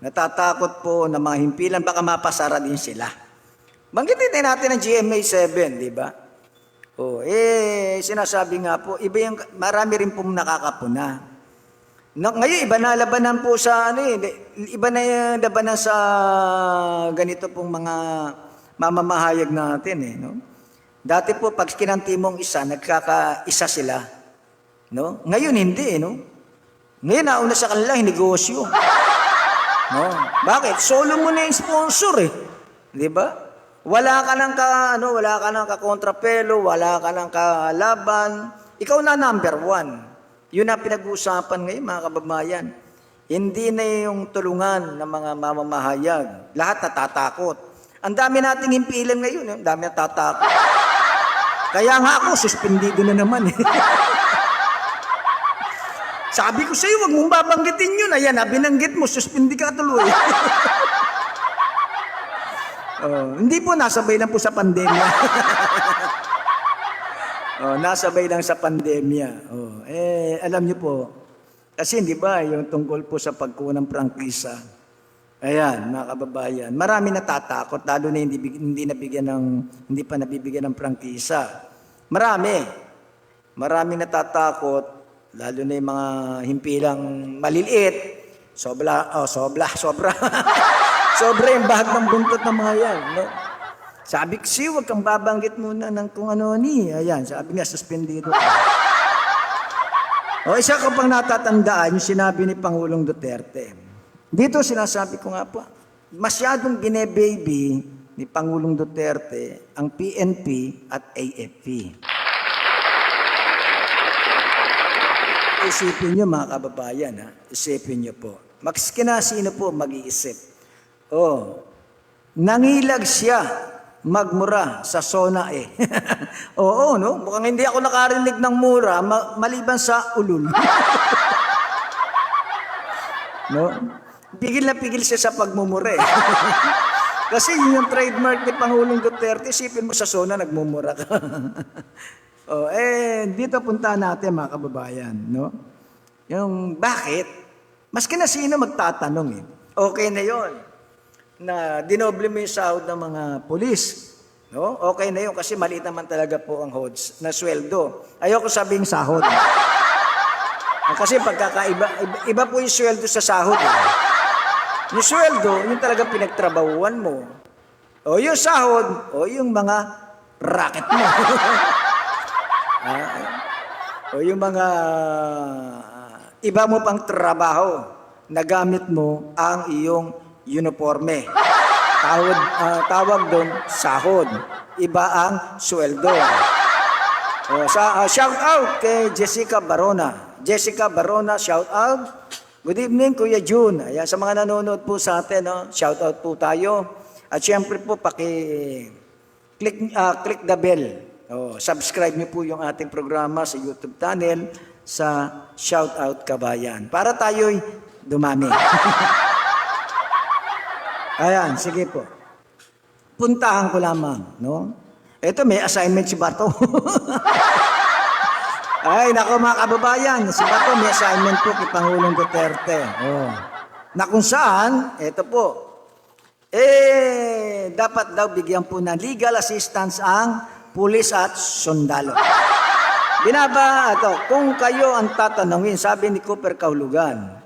Natatakot po na mga himpilan, baka mapasara din sila. Banggitin natin ang GMA7, di ba? Sinasabi nga po, marami rin po nakakapuna. Ngayon, iba na labanan po sa, iba na yung labanan sa ganito pong mga mamamahayag natin no? Dati po, pag kinanti mong isa, nagkakaisa sila. No? Ngayon, hindi, no? Ngayon, nauna sa kanila, negosyo. No? Bakit? Solo mo na yung sponsor, Di ba? Wala ka ng kakontrapelo, wala ka ng kalaban. Ikaw na number 1. Yun na pinag-uusapan ngayon, mga kababayan. Hindi na yung tulungan ng mga mamamahayag. Lahat natatakot. Ang dami nating himpilan ngayon, ang dami natatakot. Kaya nga ako, suspendido na naman. Sabi ko sa'yo, wag mong babanggitin yun. Ayan, binanggit mo, suspendi ka tuloy. Hindi po, nasabay lang po sa pandemya. Nasabay lang sa pandemya. Alam niyo po, kasi hindi ba, yung tungkol po sa pagkuha ng prangkisa, ayan, mga kababayan, marami natatakot, lalo na hindi pa nabibigyan ng prangkisa. Marami natatakot, lalo na yung mga himpilang maliliit, sobra. Sobra yung bahag ng buntot ng mga yan. No? Sabi kasi, huwag kang babanggit muna ng kung ano ni. Ayan, sabi nga, suspendido ka. Isa ko pang natatandaan yung sinabi ni Pangulong Duterte. Dito sinasabi ko nga po, masyadong bine-baby ni Pangulong Duterte ang PNP at AFP. Isipin nyo mga kababayan, isipin nyo po. Maski na sino po mag-iisip. Nangilag siya magmura sa SONA Oo, no? Mukhang hindi ako nakarinig ng mura maliban sa ulul. No? Pigil na pigil siya sa pagmumura Kasi yun yung trademark ni Pangulong Duterte, isipin mo sa SONA nagmumura ka. Dito punta natin mga kababayan, no? Yung bakit? Maski na sino magtatanong Okay na yon na dinoble mo yung sahod ng mga pulis. No? Okay na yun kasi maliit naman talaga po ang HODS na sweldo. Ayoko sabing sahod. Kasi iba po yung sweldo sa sahod. Yung sweldo, yung talaga pinagtrabahuan mo. Yung sahod, yung mga racket mo. Yung mga iba mo pang trabaho na gamit mo ang iyong uniforme. Tawag doon, sahod. Iba ang sweldo. Shout out kay Jessica Barona. Jessica Barona, shout out. Good evening, Kuya June. Ayan, sa mga nanonood po sa atin, no, shout out po tayo. At syempre po, click the bell. Subscribe niyo po yung ating programa sa YouTube channel sa Shout Out Kabayan. Para tayo'y dumami. Ayan, sige po. Puntahan ko lamang, no? Ito, may assignment si Bato. Ay, nako mga kababayan, si Bato may assignment po kay Pangulong Duterte. Na kung saan, ito po, dapat daw bigyan po ng legal assistance ang pulis at sundalo. Kung kayo ang tatanungin, sabi ni Cooper Kahulugan,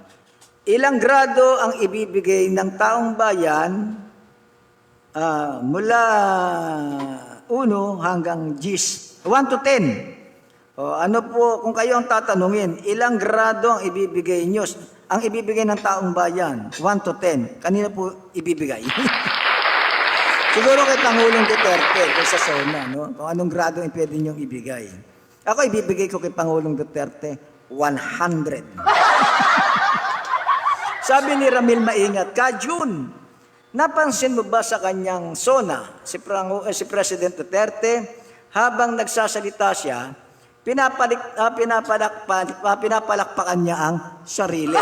ilang grado ang ibibigay ng taong bayan mula 1 hanggang 10, 1 to 10. Kung kayo ang tatanungin, ilang grado ang ibibigay nyo? Ang ibibigay ng taong bayan, 1 to 10. Kanina po ibibigay? Siguro kay Pangulong Duterte, kay sa SONA, no? Kung anong grado ang pwede nyo ibigay. Ako ibibigay ko kay Pangulong Duterte, 100. Sabi ni Ramil Maingat, June, napansin mo ba sa kanyang SONA, si President Duterte, habang nagsasalita siya, pinapalakpakan niya ang sarili.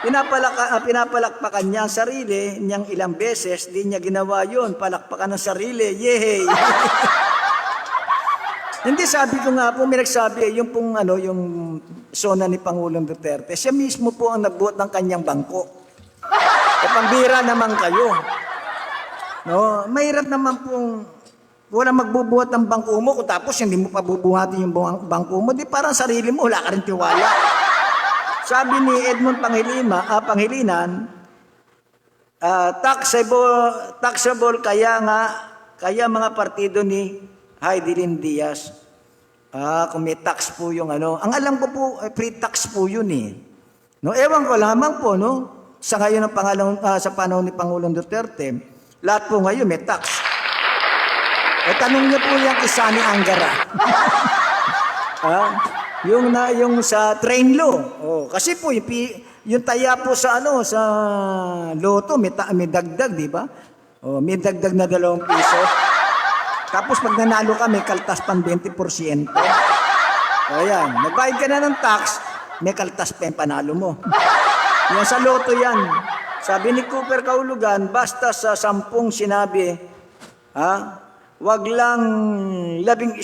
Pinapalakpakan niya ang sarili niyang ilang beses, di niya ginawa yun, palakpakan ng sarili, yehey. Hindi, sabi ko nga po, may nagsabi, yung SONA ni Pangulong Duterte, siya mismo po ang nagbuhat ng kanyang bangko. Pambira naman kayo. No, mahirap naman pong wala magbubuhat ng bangko mo, kung tapos hindi mo pa bubuhatin yung bangko mo, di parang sarili mo, wala ka rin tiwala. Sabi ni Edmond Pangilinan, taxable kaya mga partido ni Heidelin Diaz. Kung may tax po yung ang alam ko po, pre-tax po yun eh. No, ewan ko lamang po, no, sa ngayon sa panahon ni Pangulong Duterte, lahat po ngayon may tax. Tanong niyo po yung kay Sani Angara. Yung sa train law. Kasi po yung taya po sa sa loto may dagdag, di ba? May dagdag na 2 piso. Tapos pag nanalo ka, may kaltas pang 20%. Ayan, nagbayad ka na ng tax, may kaltas pa yung panalo mo. Yan sa loto yan. Sabi ni Cooper Kahulugan, basta sa 10 sinabi, wag lang 11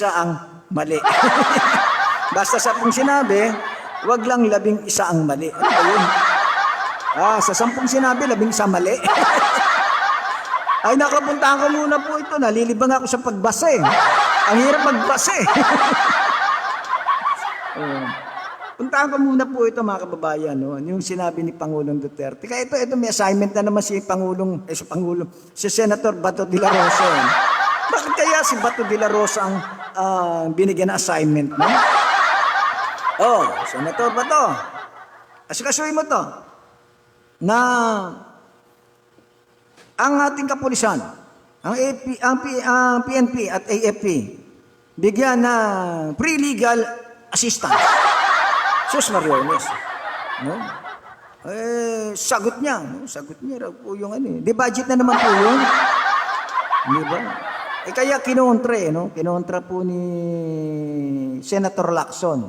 ang mali. Basta sa 10 sinabi, wag lang 11 ang mali. Ano ba yun? Sa 10 sinabi, 11 mali. Ay, nakapuntahan ko muna po ito. Nalilibang ako sa pagbasa eh. Ang hirap magbasa eh. Puntahan ko muna po ito mga kababayan, no? Yung sinabi ni Pangulong Duterte. Kaya ito may assignment na naman si Senator Bato de la Rosa. Bakit kaya si Bato de la Rosa ang binigyan na assignment, no? Senator Bato, asikasuhin mo to na ang ating kapulisan, ang PNP at AFP, bigyan na pre-legal assistance. Sus Mariones. No? Sagot niya. No? Sagot niya raw po yung Di budget na naman po yun. Di ba? Kaya kinontra no? Kinontra po ni Senator Lacson.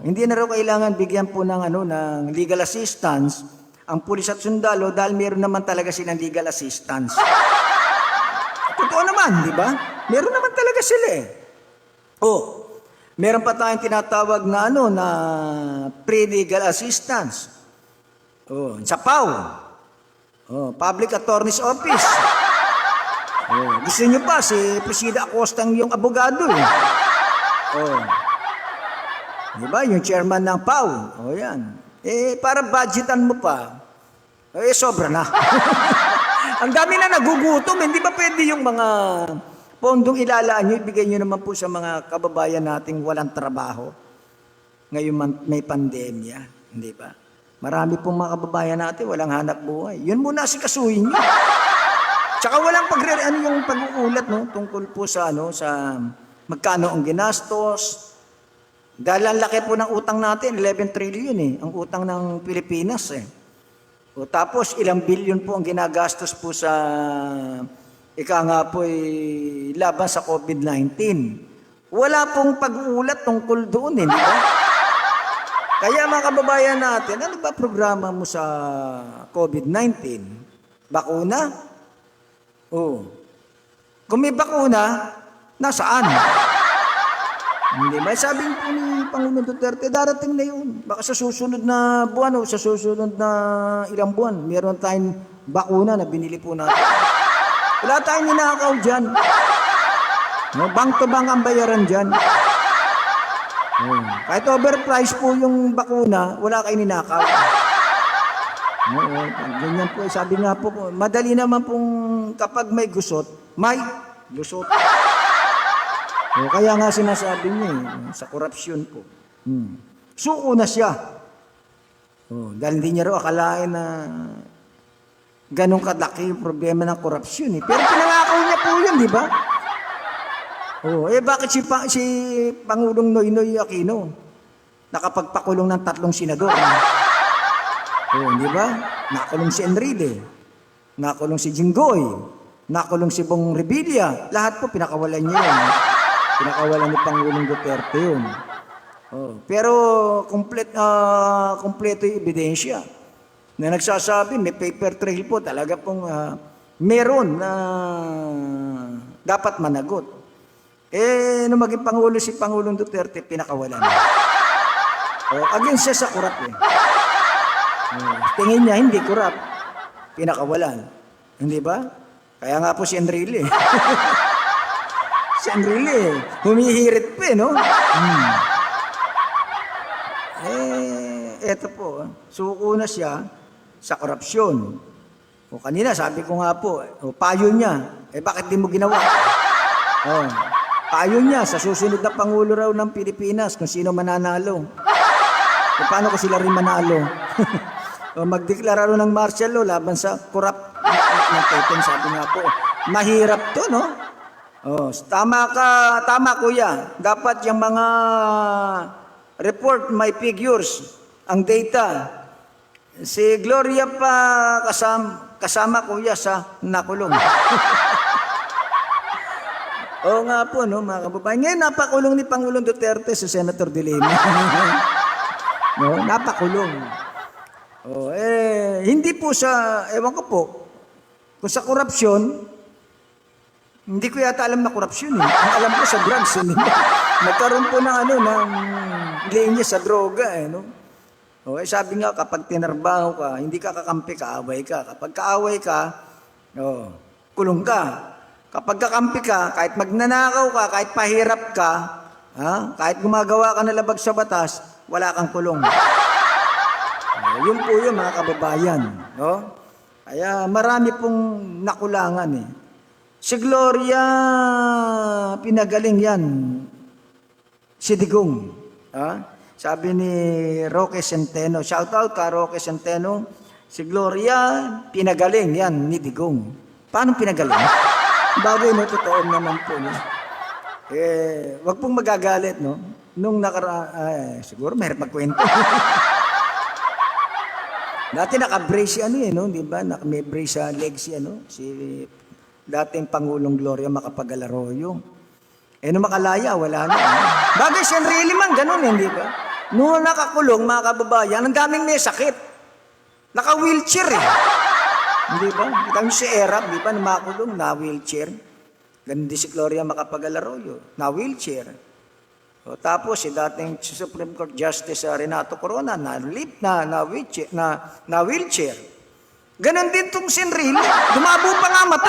Hindi na raw kailangan bigyan po ng ng legal assistance ang pulis at sundalo dahil meron naman talaga silang legal assistance. Totoo naman, di ba? Meron naman talaga sila eh. Meron pa tayong tinatawag na na pre-legal assistance. Sa PAO. Public Attorney's Office. Gusto nyo pa, si Presida Acosta yung abogado eh. Diba? Yung chairman ng PAO. Yan. Para budgetan mo pa, sobra na. Ang dami na nagugutom. Hindi ba pwede yung mga pondong ilalaan nyo, ibigay nyo naman po sa mga kababayan nating walang trabaho. Ngayon may pandemya, hindi ba? Marami pong mga kababayan natin walang hanap buhay. Yun muna si kasuhin nyo. Tsaka walang ano yung pag-uulat, no, tungkol po sa ano, sa magkano ang ginastos. Dahil ang laki po ng utang natin, 11 trillion ang utang ng Pilipinas O tapos ilang billion po ang ginagastos po sa ika nga po laban sa COVID-19. Wala pong pag-uulat tungkol doon, di ba? Kaya mga kababayan natin, ano ba programa mo sa COVID-19? Bakuna? Oo. Kung may bakuna, nasaan? Hindi ba? Sabi po ni Pangulong Duterte, darating na yun. Baka sa susunod na buwan o sa susunod na ilang buwan, meron tayong bakuna na binili po natin. Wala tayong ninakaw dyan. No, bank to bank ang bayaran dyan. Kahit overpriced po yung bakuna, wala kayo ninakaw. Ganyan po, sabi nga po, madali naman pong kapag may gusot, may lusot. Kaya nga sinasabi niya sa korupsyon po. Suko na siya. Dahil hindi niya raw akalain na ganun kalaki yung problema ng korupsyon. Pero pinangakaw niya po yun, di ba? Bakit si Pangulong Noynoy Aquino nakapagpakulong ng 3 senador? Di ba? Nakulong si Enrile, nakulong si Jinggoy, nakulong si Bong Revilla. Lahat po pinakawalan niya yun. Pinakawalan ni Pangulong Duterte yun. Pero kompleto yung ebidensya na nagsasabi, may paper trail po talaga pong meron na dapat managot. Nung maging Pangulo si Pangulong Duterte, pinakawalan niya. Against siya sa kurap tingin niya, hindi kurap. Pinakawalan. Hindi ba? Kaya nga po si Enrile. Si Enrile, humihirit pa no? Eto po, suko na siya sa korupsyon. Kanina, sabi ko nga po, payo niya, bakit di mo ginawa? Payo niya sa susunod na Pangulo raw ng Pilipinas kung sino mananalo. Paano ko sila rin manalo? Magdeklara rin ng martial law laban sa corrupt ng Peten, sabi nga po. Mahirap to, no? Tama kuya. Dapat yung mga report may figures, ang data. Si Gloria pa kasama kuya sa nakulong. Nga po, no, mga kababayan. Ngayon, napakulong ni Pangulong Duterte si Senator De Lima. No, napakulong. Hindi po sa, ewan ko po, kung sa korupsyon, hindi ko yata alam na korupsyon. Ang alam ko sa drugs. Nagkaroon po ng linya sa droga. No? Sabi nga, kapag tinarbaho ka, hindi ka kakampi, kaaway ka. Kapag kaaway ka, kulong ka. Kapag kakampi ka, kahit magnanakaw ka, kahit pahirap ka, kahit gumagawa ka na labag sa batas, wala kang kulong. Yun po yun, mga kababayan. No? Kaya marami pong nakulangan Si Gloria, pinagaling yan. Si Digong. Sabi ni Roque Centeno, shout out ka Roque Centeno, si Gloria, pinagaling yan ni Digong. Paano pinagaling? Bagay, no, totoo naman po. No? Wag pong magagalit, no? Nung siguro mahirap magkwento. Dati naka-brace si no? Di ba? May brace sa leg si dating Pangulong Gloria Macapagal-Arroyo. Nung makalaya, wala na. Bagay, si Enrile man, ganun, hindi ba? Nung nakakulong, mga kababayan, ang daming may sakit. Naka-wheelchair Hindi ba? Kita mo si Erap, di ba, na makulong, na-wheelchair. Ganun din si Gloria Macapagal-Arroyo, na-wheelchair. Tapos, si dating Supreme Court Justice Renato Corona, na-wheelchair. Ganun din itong si Enrile. Dumabo pa nga mata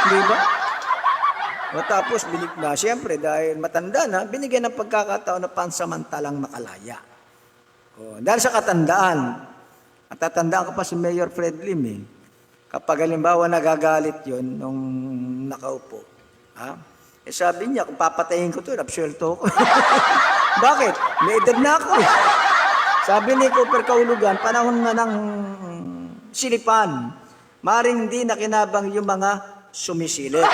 Di ba? Tapos, siyempre, dahil matanda na, binigyan ng pagkakataon na pansamantalang makalaya. Dahil sa katandaan, at tatandaan ko pa si Mayor Fred Lim kapag halimbawa nagagalit yun nung nakaupo. Sabi niya, kung papatayin ko ito, absuelto ko. Bakit? May edad na ako Sabi ni Cooper Kaulugan, panahon na ng silipan. Maring hindi nakinabang yung mga sumisilip.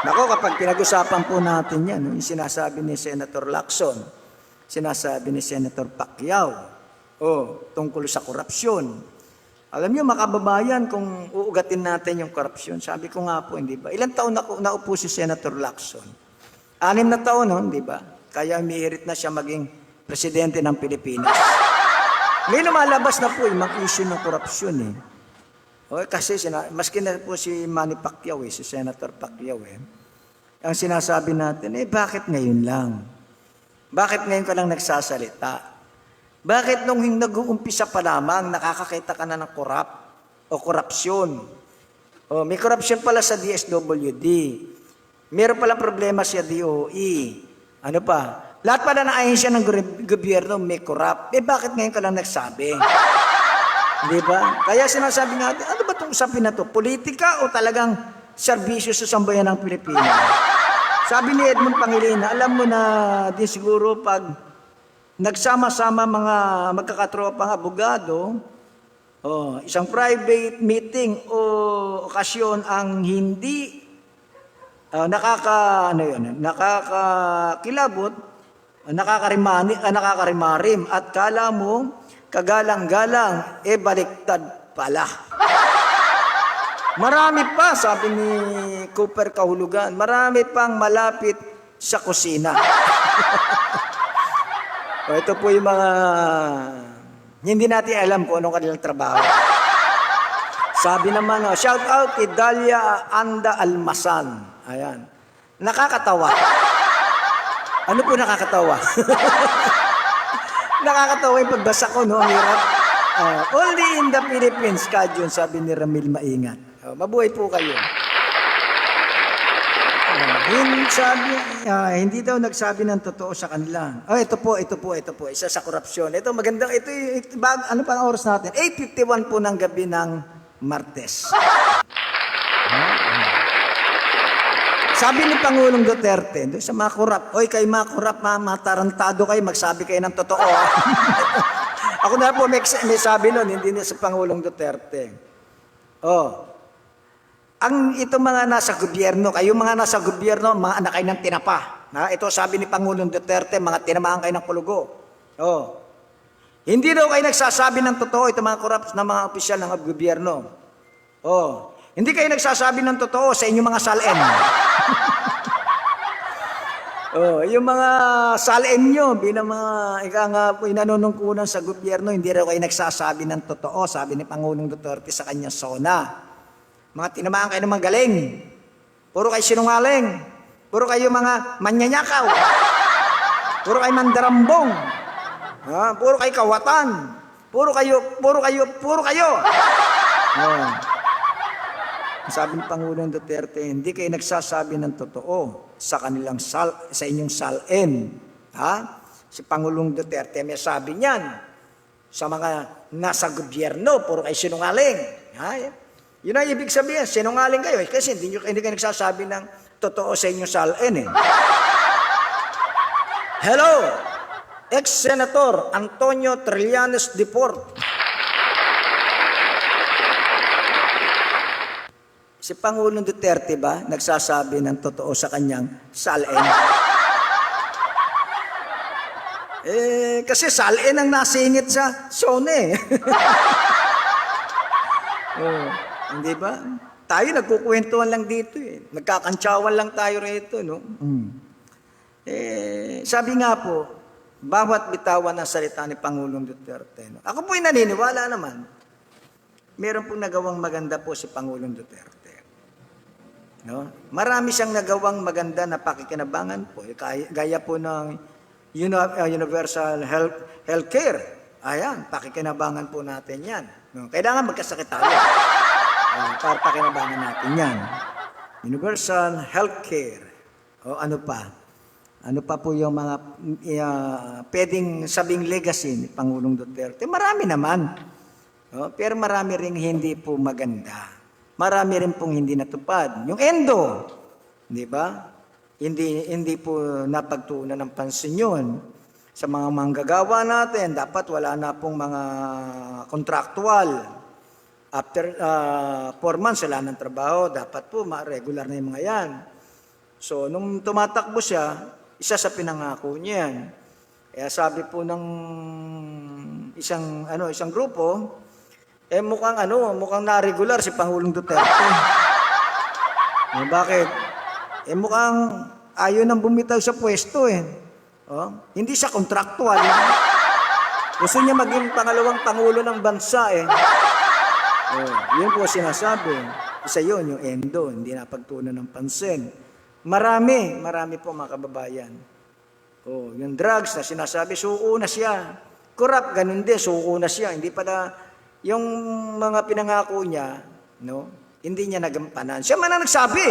Nako, kapag pinag-usapan po natin yan, yung sinasabi ni Senator Lacson, sinasabi ni Senator Pacquiao, tungkol sa korupsyon. Alam niyo, makababayan, kung uugatin natin yung korupsyon, sabi ko nga po, hindi ba? Ilang taon naupo si Senator Lacson? 6 na taon, hindi ba? Kaya umihirit na siya maging presidente ng Pilipinas. Ngayon lumalabas na po yung mga issue ng korupsyon eh. Kasi maski na po si Manny Pacquiao si Senator Pacquiao ang sinasabi natin, bakit ngayon lang? Bakit ngayon ka lang nagsasalita? Bakit nung nag-uumpisa pa lamang, nakakakita ka na ng korupsyon? May korupsyon pala sa DSWD. Meron palang problema sa DOE. Ano pa? Lahat pala na ahensya ng gobyerno may corrupt. Bakit ngayon ka lang nagsabi? Di ba? Kaya sinasabi natin, ano ba itong usapin na to? Politika o talagang serbisyo sa sambayan ng Pilipinas? Sabi ni Edmund Pangilinan, alam mo na di siguro pag nagsama-sama mga magkakatropang abogado, isang private meeting o okasyon ang hindi nakakakilabot, nakakarimarim at kala mo kagalang-galang, baliktad pala. Marami pa, sabi ni Cooper Kahulugan, marami pang malapit sa kusina. Ito po yung mga hindi natin alam kung anong kanilang trabaho. Sabi naman, shout out kay Dalia Anda Almasan. Ayan. Nakakatawa. Ano po nakakatawa? Nakakatawa yung pagbasa ko, no? Ang hirap. Only in the Philippines, Kadyon, sabi ni Ramil Maingat. Mabuhay po kayo. Hindi daw nagsabi ng totoo sa kanila. Ito po. Isa sa korupsyon. Ito, magandang, ano pa ang oras natin? 8:51 po ng gabi ng Martes. Sabi ni Pangulong Duterte, doon sa mga korap, kayo mga korap, matarantado kayo, magsabi kayo ng totoo. Ako na po may sabi nun, hindi na sa Pangulong Duterte. Ito mga nasa gobyerno, kayo mga nasa gobyerno, mga anak kayo ng tinapa. Ito sabi ni Pangulong Duterte, mga tinamaan kayo ng pulugo. Hindi daw kayo nagsasabi ng totoo, ito mga korap na mga opisyal ng gobyerno. Hindi kayo nagsasabi ng totoo sa inyong mga salin. Yung mga salin nyo, bilang mga inanunungkunan sa gobyerno, hindi raw kayo nagsasabi ng totoo, sabi ni Pangulong Duterte sa kanyang SONA. Mga tinamaan kayo ng mga galing. Puro kayo sinungaling. Puro kayo mga manyanyakaw. Puro kayo mandarambong. Puro kayo kawatan. Puro kayo. Sabi ng Pangulong Duterte, hindi kayo nagsasabi ng totoo sa sa inyong salin. Si Pangulong Duterte may sabi niyan sa mga nasa gobyerno, puro kayo sinungaling. Yun ang ibig sabihin, sinungaling kayo kasi hindi kayo nagsasabi ng totoo sa inyong salin. Hello, ex-senator Antonio Trillanes Deport. Si Pangulong Duterte ba nagsasabi ng totoo sa kanyang salin? Kasi salin ang nasingit sa SONA. Hindi ba? Tayo nagkukwentuhan lang dito Nagkakantsawan lang tayo rito, no? Sabi nga po, bawat bitawan ng salita ni Pangulong Duterte. No? Ako po'y naniniwala naman. Meron pong nagawang maganda po si Pangulong Duterte. No? Marami siyang nagawang maganda na pakikinabangan po. Gaya po ng universal healthcare. Ayan, pakikinabangan po natin yan. No? Kailangan magkasakit tayo. Para pakinabangan natin yan. Universal healthcare. Ano pa? Ano pa po yung mga pwedeng sabing legacy ni Pangulong Duterte? Marami naman. Pero marami ring hindi po maganda. Marami rin pong hindi natupad. Yung endo, di ba? Hindi po napagtuunan ng pansin yun. Sa mga manggagawa natin, dapat wala na pong mga kontraktual. After 4 months, wala ng trabaho. Dapat po, regular na yung mga yan. So, nung tumatakbo siya, isa sa pinangako niya yan. Kaya sabi po ng isang grupo, mukhang na-regular si Pangulong Duterte. Bakit? Mukhang ayaw nang bumitaw sa pwesto Hindi siya kontraktual. Gusto niya maging pangalawang pangulo ng bansa yun po sinasabi. Isa yun, yung Endo, hindi napagtunan ng pansin. Marami po mga kababayan. Yung drugs na sinasabi, suko na siya. Corrupt, ganun din, suko na siya. Hindi pala, yung mga pinangako niya, hindi niya nagampanan. Siya man ang nagsabi.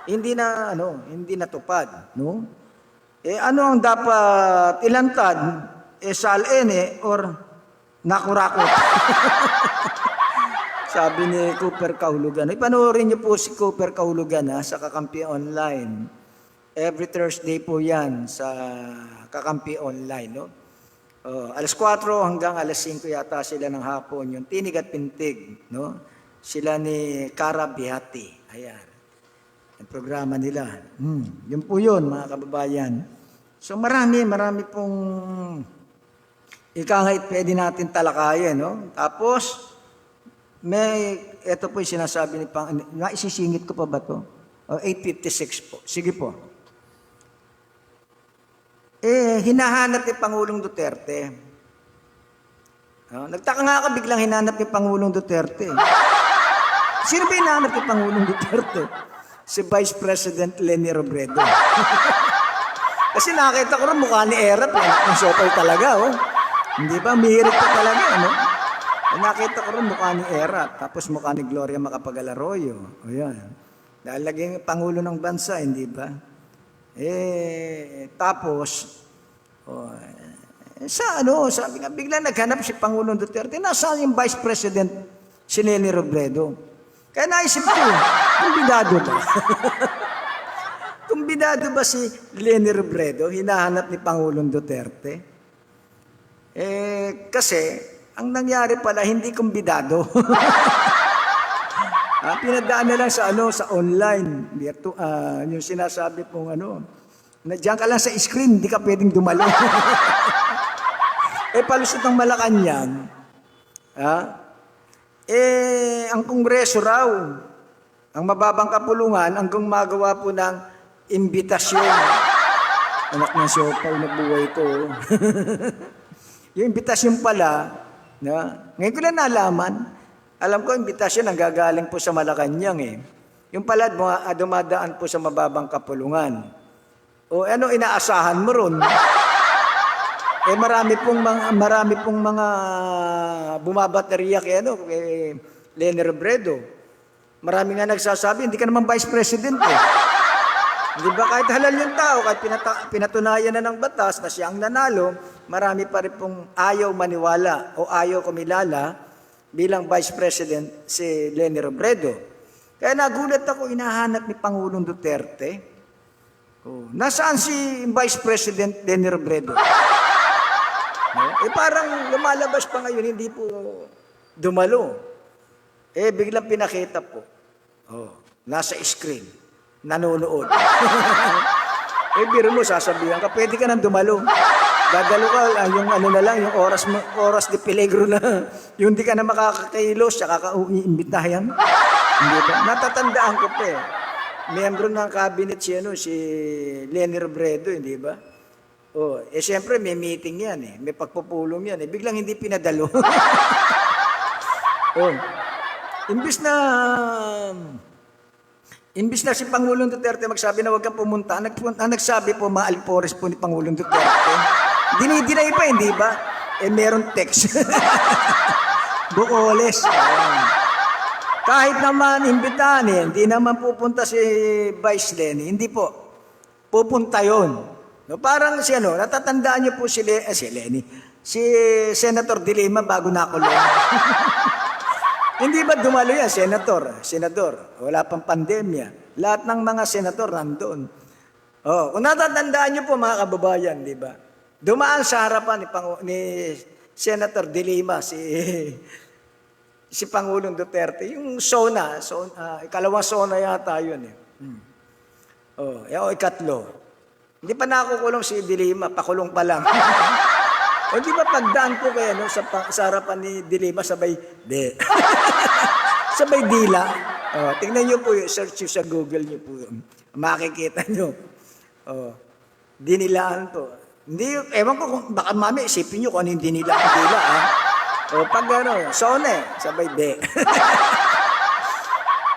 Hindi natupad, ano ang dapat ilantad? Salin or nakurakot. Sabi ni Cooper Kahulugan. Ipanoorin niyo po si Cooper Kahulugan sa Kakampi Online. Every Thursday po yan sa Kakampi Online. Alas 4 hanggang alas 5 yata sila ng hapon. Yung Tinig at Pintig. Sila ni Cara Bihati. Ayan. Ang programa nila. Yun po yun, mga kababayan. So marami pong ikangait pwede natin talakayin. Tapos, ito po yung sinasabi ni naisisingit ko pa ba ito? 8:56 po. Sige po. Hinahanap ni Pangulong Duterte. Nagtaka nga ako biglang hinanap ni Pangulong Duterte. Sino ba hinahanap ni Pangulong Duterte? Si Vice President Leni Robredo. Kasi nakita ko rin mukha ni Erap. Ang sopay talaga. Hindi ba? Mihirit pa talaga. Nakita ko rin mukha ni Erap. Tapos mukha ni Gloria Macapagal-Arroyo. Ayan. Dahil laging Pangulo ng bansa, hindi ba? Tapos, sabi nga, bigla naghanap si Pangulong Duterte. Nasaan yung Vice President si Leni Robredo? Kaya naisip ko, kumbidado ba? Kumbidado ba si Leni Robredo? Hinahanap ni Pangulong Duterte? Kasi, ang nangyari pala, hindi kumbidado. Pinadaan na lang sa online. Yung sinasabi pong diyan ka lang sa screen, hindi ka pwedeng dumalo. Palusot ng Malacanang, ang Kongreso raw, ang mababang kapulungan, ang gumagawa po ng imbitasyon. Anak ng siopaw na buhay ko. Yung imbitasyon pala, ngayon ko lang nalaman, alam ko, imbitasyon ang gagaling po sa Malacanang Yung pala, dumadaan po sa mababang kapulungan. Inaasahan mo ron? Marami pong mga bumabaterya kay Leni Robredo. Marami nga nagsasabi, hindi ka naman Vice President Hindi ba kahit halal yung tao, kahit pinatunayan na ng batas na siya ang nanalo, marami pa rin pong ayaw maniwala o ayaw kumilala bilang Vice President si Leni Robredo. Kaya nagulat ako, hinahanap ni Pangulong Duterte. Nasaan si Vice President Leni Robredo? Parang lumalabas pa ngayon, hindi po dumalo. Biglang pinakita po. Nasa screen. Nanonood. Biro mo, sasabihan ka, pwede ka nang dumalo. Dadalo ka, yung yung oras de peligro na, yung di ka na makakakailos, saka ka-iimbitahan. Hindi ba? Natatandaan ko pa Miyembro ng cabinet si Leni Robredo, hindi ba? Siyempre may meeting yan may pagpupulong yan biglang hindi pinadalo. Imbis na si Pangulong Duterte magsabi na huwag kang pumunta, nagsabi po mga alpores po ni Pangulong Duterte. Dinay pa, hindi ba? Meron text. Bukoles. Kahit naman imbitahan hindi naman pupunta si Vice Leni, hindi po. Pupunta yon. Parang natatandaan niyo po si Leni, si Senator De Lima bago nakulong. Hindi ba dumalo yan, senador, wala pang pandemya. Lahat ng mga senador nandoon. Kung natatandaan niyo po mga kababayan, di ba? Dumaan sa harapan ni Senator De Lima, si Pangulong Duterte, yung SONA, ikalawang SONA yata yun eh. O ikatlo. Hindi pa nakukulong si De Lima, pakulong pa lang. O di ba pagdaan ko kaya no, sa harapan ni De Lima, sabay, sabay dila. Tingnan nyo po yung search nyo sa Google nyo po yun. Makikita nyo. Dinilaan po. Hindi, ewan ko kung baka mami isipin nyo kung ano yung dinilaan dila. Pag ano, SONA, sabay de.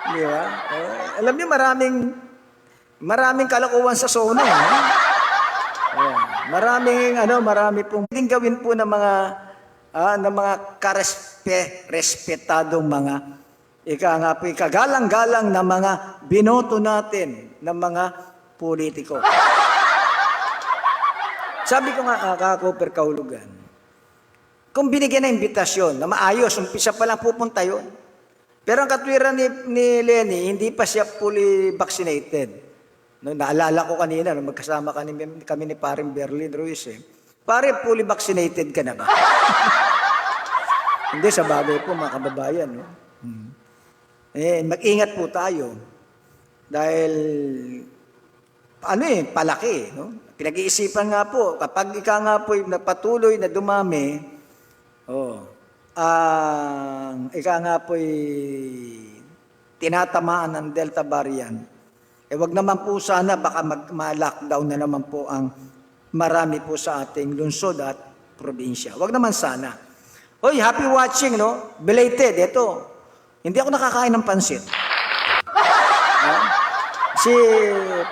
Di ba? Alam niyo maraming kalakuan sa SONA. Marami pong pwedeng gawin po ng mga respetadong mga kagalang-galang na mga binoto natin ng mga politiko. Sabi ko nga, Cooper Kahulugan, kung binigyan ng imbitasyon na maayos, umpisa pa lang pupunta yun. Pero ang katwiran ni Lenny, hindi pa siya fully vaccinated. No, naalala ko kanina, no, magkasama kami ni Paring Berlin Ruiz. Pare, fully vaccinated ka na ba? Hindi, sa bagay po mga kababayan. No? Mag-ingat po tayo. Dahil, palaki. No? Pinag-iisipan nga po, kapag nga po patuloy na dumami, nga po'y tinatamaan ng Delta variant, wag naman po sana, baka ma-lockdown na naman po ang marami po sa ating lungsod at probinsya. Wag naman sana. Hoy, happy watching, no? Belated, ito. Hindi ako nakakain ng pansit. Si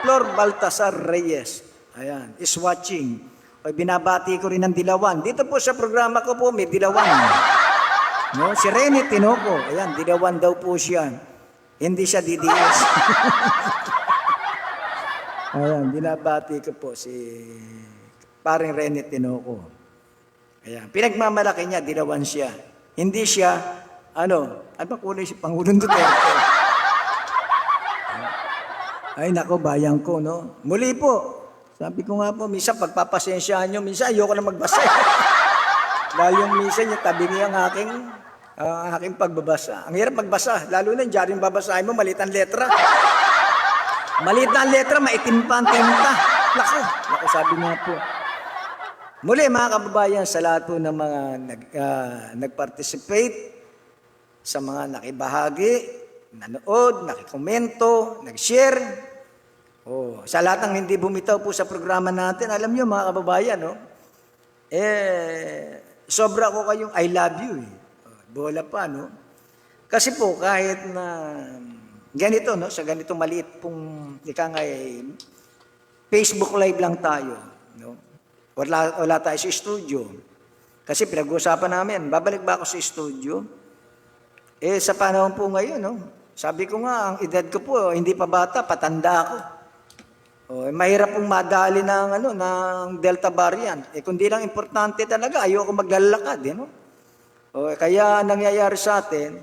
Flor Baltasar Reyes, ayan, is watching. Hoy, binabati ko rin ng Dilawan. Dito po sa programa ko po, may Dilawan. No? Si Rene Tinoco, ayan, Dilawan daw po siya. Hindi siya DDS. Ayan, binabati ko po si paring Rene Tinoco. Ayan, pinagmamalaki niya, Dilawan siya. Hindi siya, ano ba kulay si Pangulong Duterte? Ay, nako, bayang ko, no? Muli po, sabi ko nga po, minsan pagpapasensyahan nyo, minsan ayoko na magbasa. Dahil yung minsan yung tabi niya ang aking pagbabasa. Ang hirap magbasa, lalo na dyan yung babasahin mo, maliit ang letra. Maliit na ang letra, maitim pa ang tinta. Naku, sabi nga po. Muli mga kababayan, sa lahat po ng mga nag-participate, sa mga nakibahagi, nanood, nakikomento, nag-share. Sa lahat ng hindi bumitaw po sa programa natin, alam nyo mga kababayan, no? Sobra ko kayong I love you. Bola pa, no? Kasi po, kahit na ganito, no? Sa ganito maliit pong, Facebook Live lang tayo, no? Wala tayo sa studio. Kasi pinag-uusapan namin, babalik ba ako sa studio? Sa panahon po ngayon, no? Sabi ko nga, ang edad ko po, hindi pa bata, patanda ako. Mahirap pong madali ng Delta variant. Kundi lang importante talaga, ayoko maglalakad, no? Kaya nangyayari sa atin,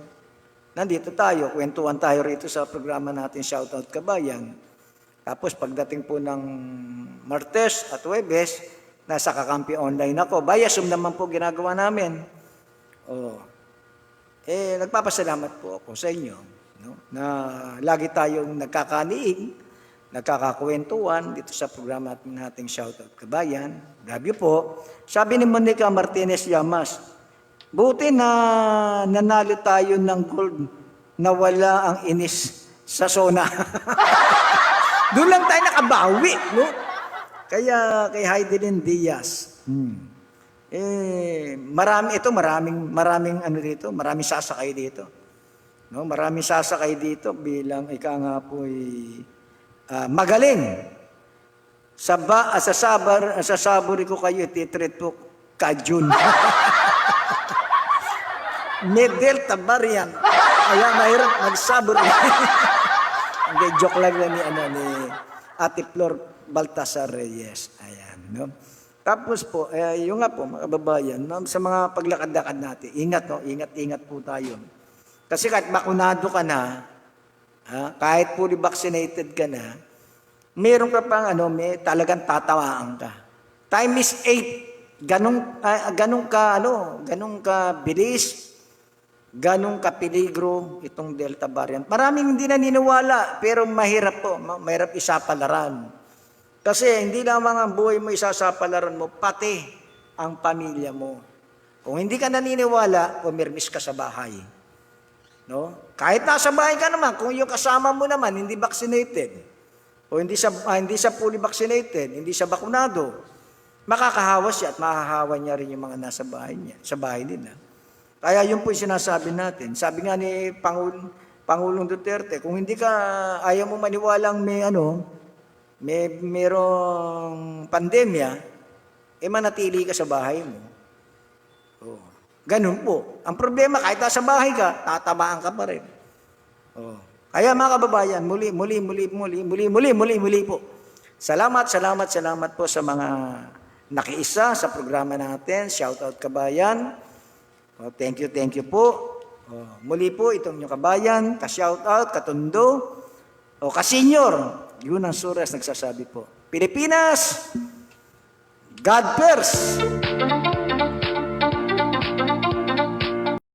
nandito tayo, kwentuhan tayo rito sa programa natin, Shoutout Kabayan. Tapos pagdating po ng Martes at Huwebes, nasa Kakampi Online ako. Via Zoom naman po ginagawa namin. Nagpapasalamat po ako sa inyo, no? Na lagi tayong nagkakaniig, nagkakakwentuhan dito sa programa nating Shoutout Kabayan. Love you po. Sabi ni Monica Martinez Llamas, buti na nanalo tayo ng gold na wala ang inis sa SONA. Doon lang tayo nakabawi, no? Kaya kay Heidelin Diaz, maraming sasakay dito. No, maraming sasakay dito bilang magaling. Sa sabori ko kayo, titreat po Kajun. May Delta variant. Kaya mahirap magsabori. Hindi, joke lang ni Ate Flor Baltasar Reyes. Ayan, no? Tapos po, yung nga po, mga kababayan, sa mga paglakad-lakad natin, ingat, no? Ingat po tayo. Kasi kahit bakunado ka na, kahit fully vaccinated ka na, meron ka pang may talagang tatawaan ka. Time is 8. ganong ka bilis, ganong ka peligro itong Delta variant. Maraming hindi naniniwala, pero mahirap po, mahirap isapalaran. Kasi hindi lamang ang buhay mo isasapalaran mo, pati ang pamilya mo. Kung hindi ka naniniwala, pumirmis ka sa bahay. No? Kahit nasa bahay ka naman, kung yung kasama mo naman hindi vaccinated, o hindi siya fully vaccinated, hindi siya bakunado, makakahawa siya at mahahawa niya rin yung mga nasa bahay niya, sa bahay nila. Kaya yun po yung sinasabi natin. Sabi nga ni Pangulong Duterte, kung hindi ka, ayaw mo maniwalang merong pandemya, manatili ka sa bahay mo. Oh. Ganun po. Ang problema, kahit nasa bahay ka, tatamaan ka pa rin. Oh. Kaya mga kababayan, muli po. Salamat po sa mga nakiisa sa programa natin. Shout out Kabayan. Oh, thank you po. Oh, muli po itong inyong kabayan, ka-shout out, katundo, o ka-senior. Yun ang Suras nagsasabi po. Pilipinas, God first!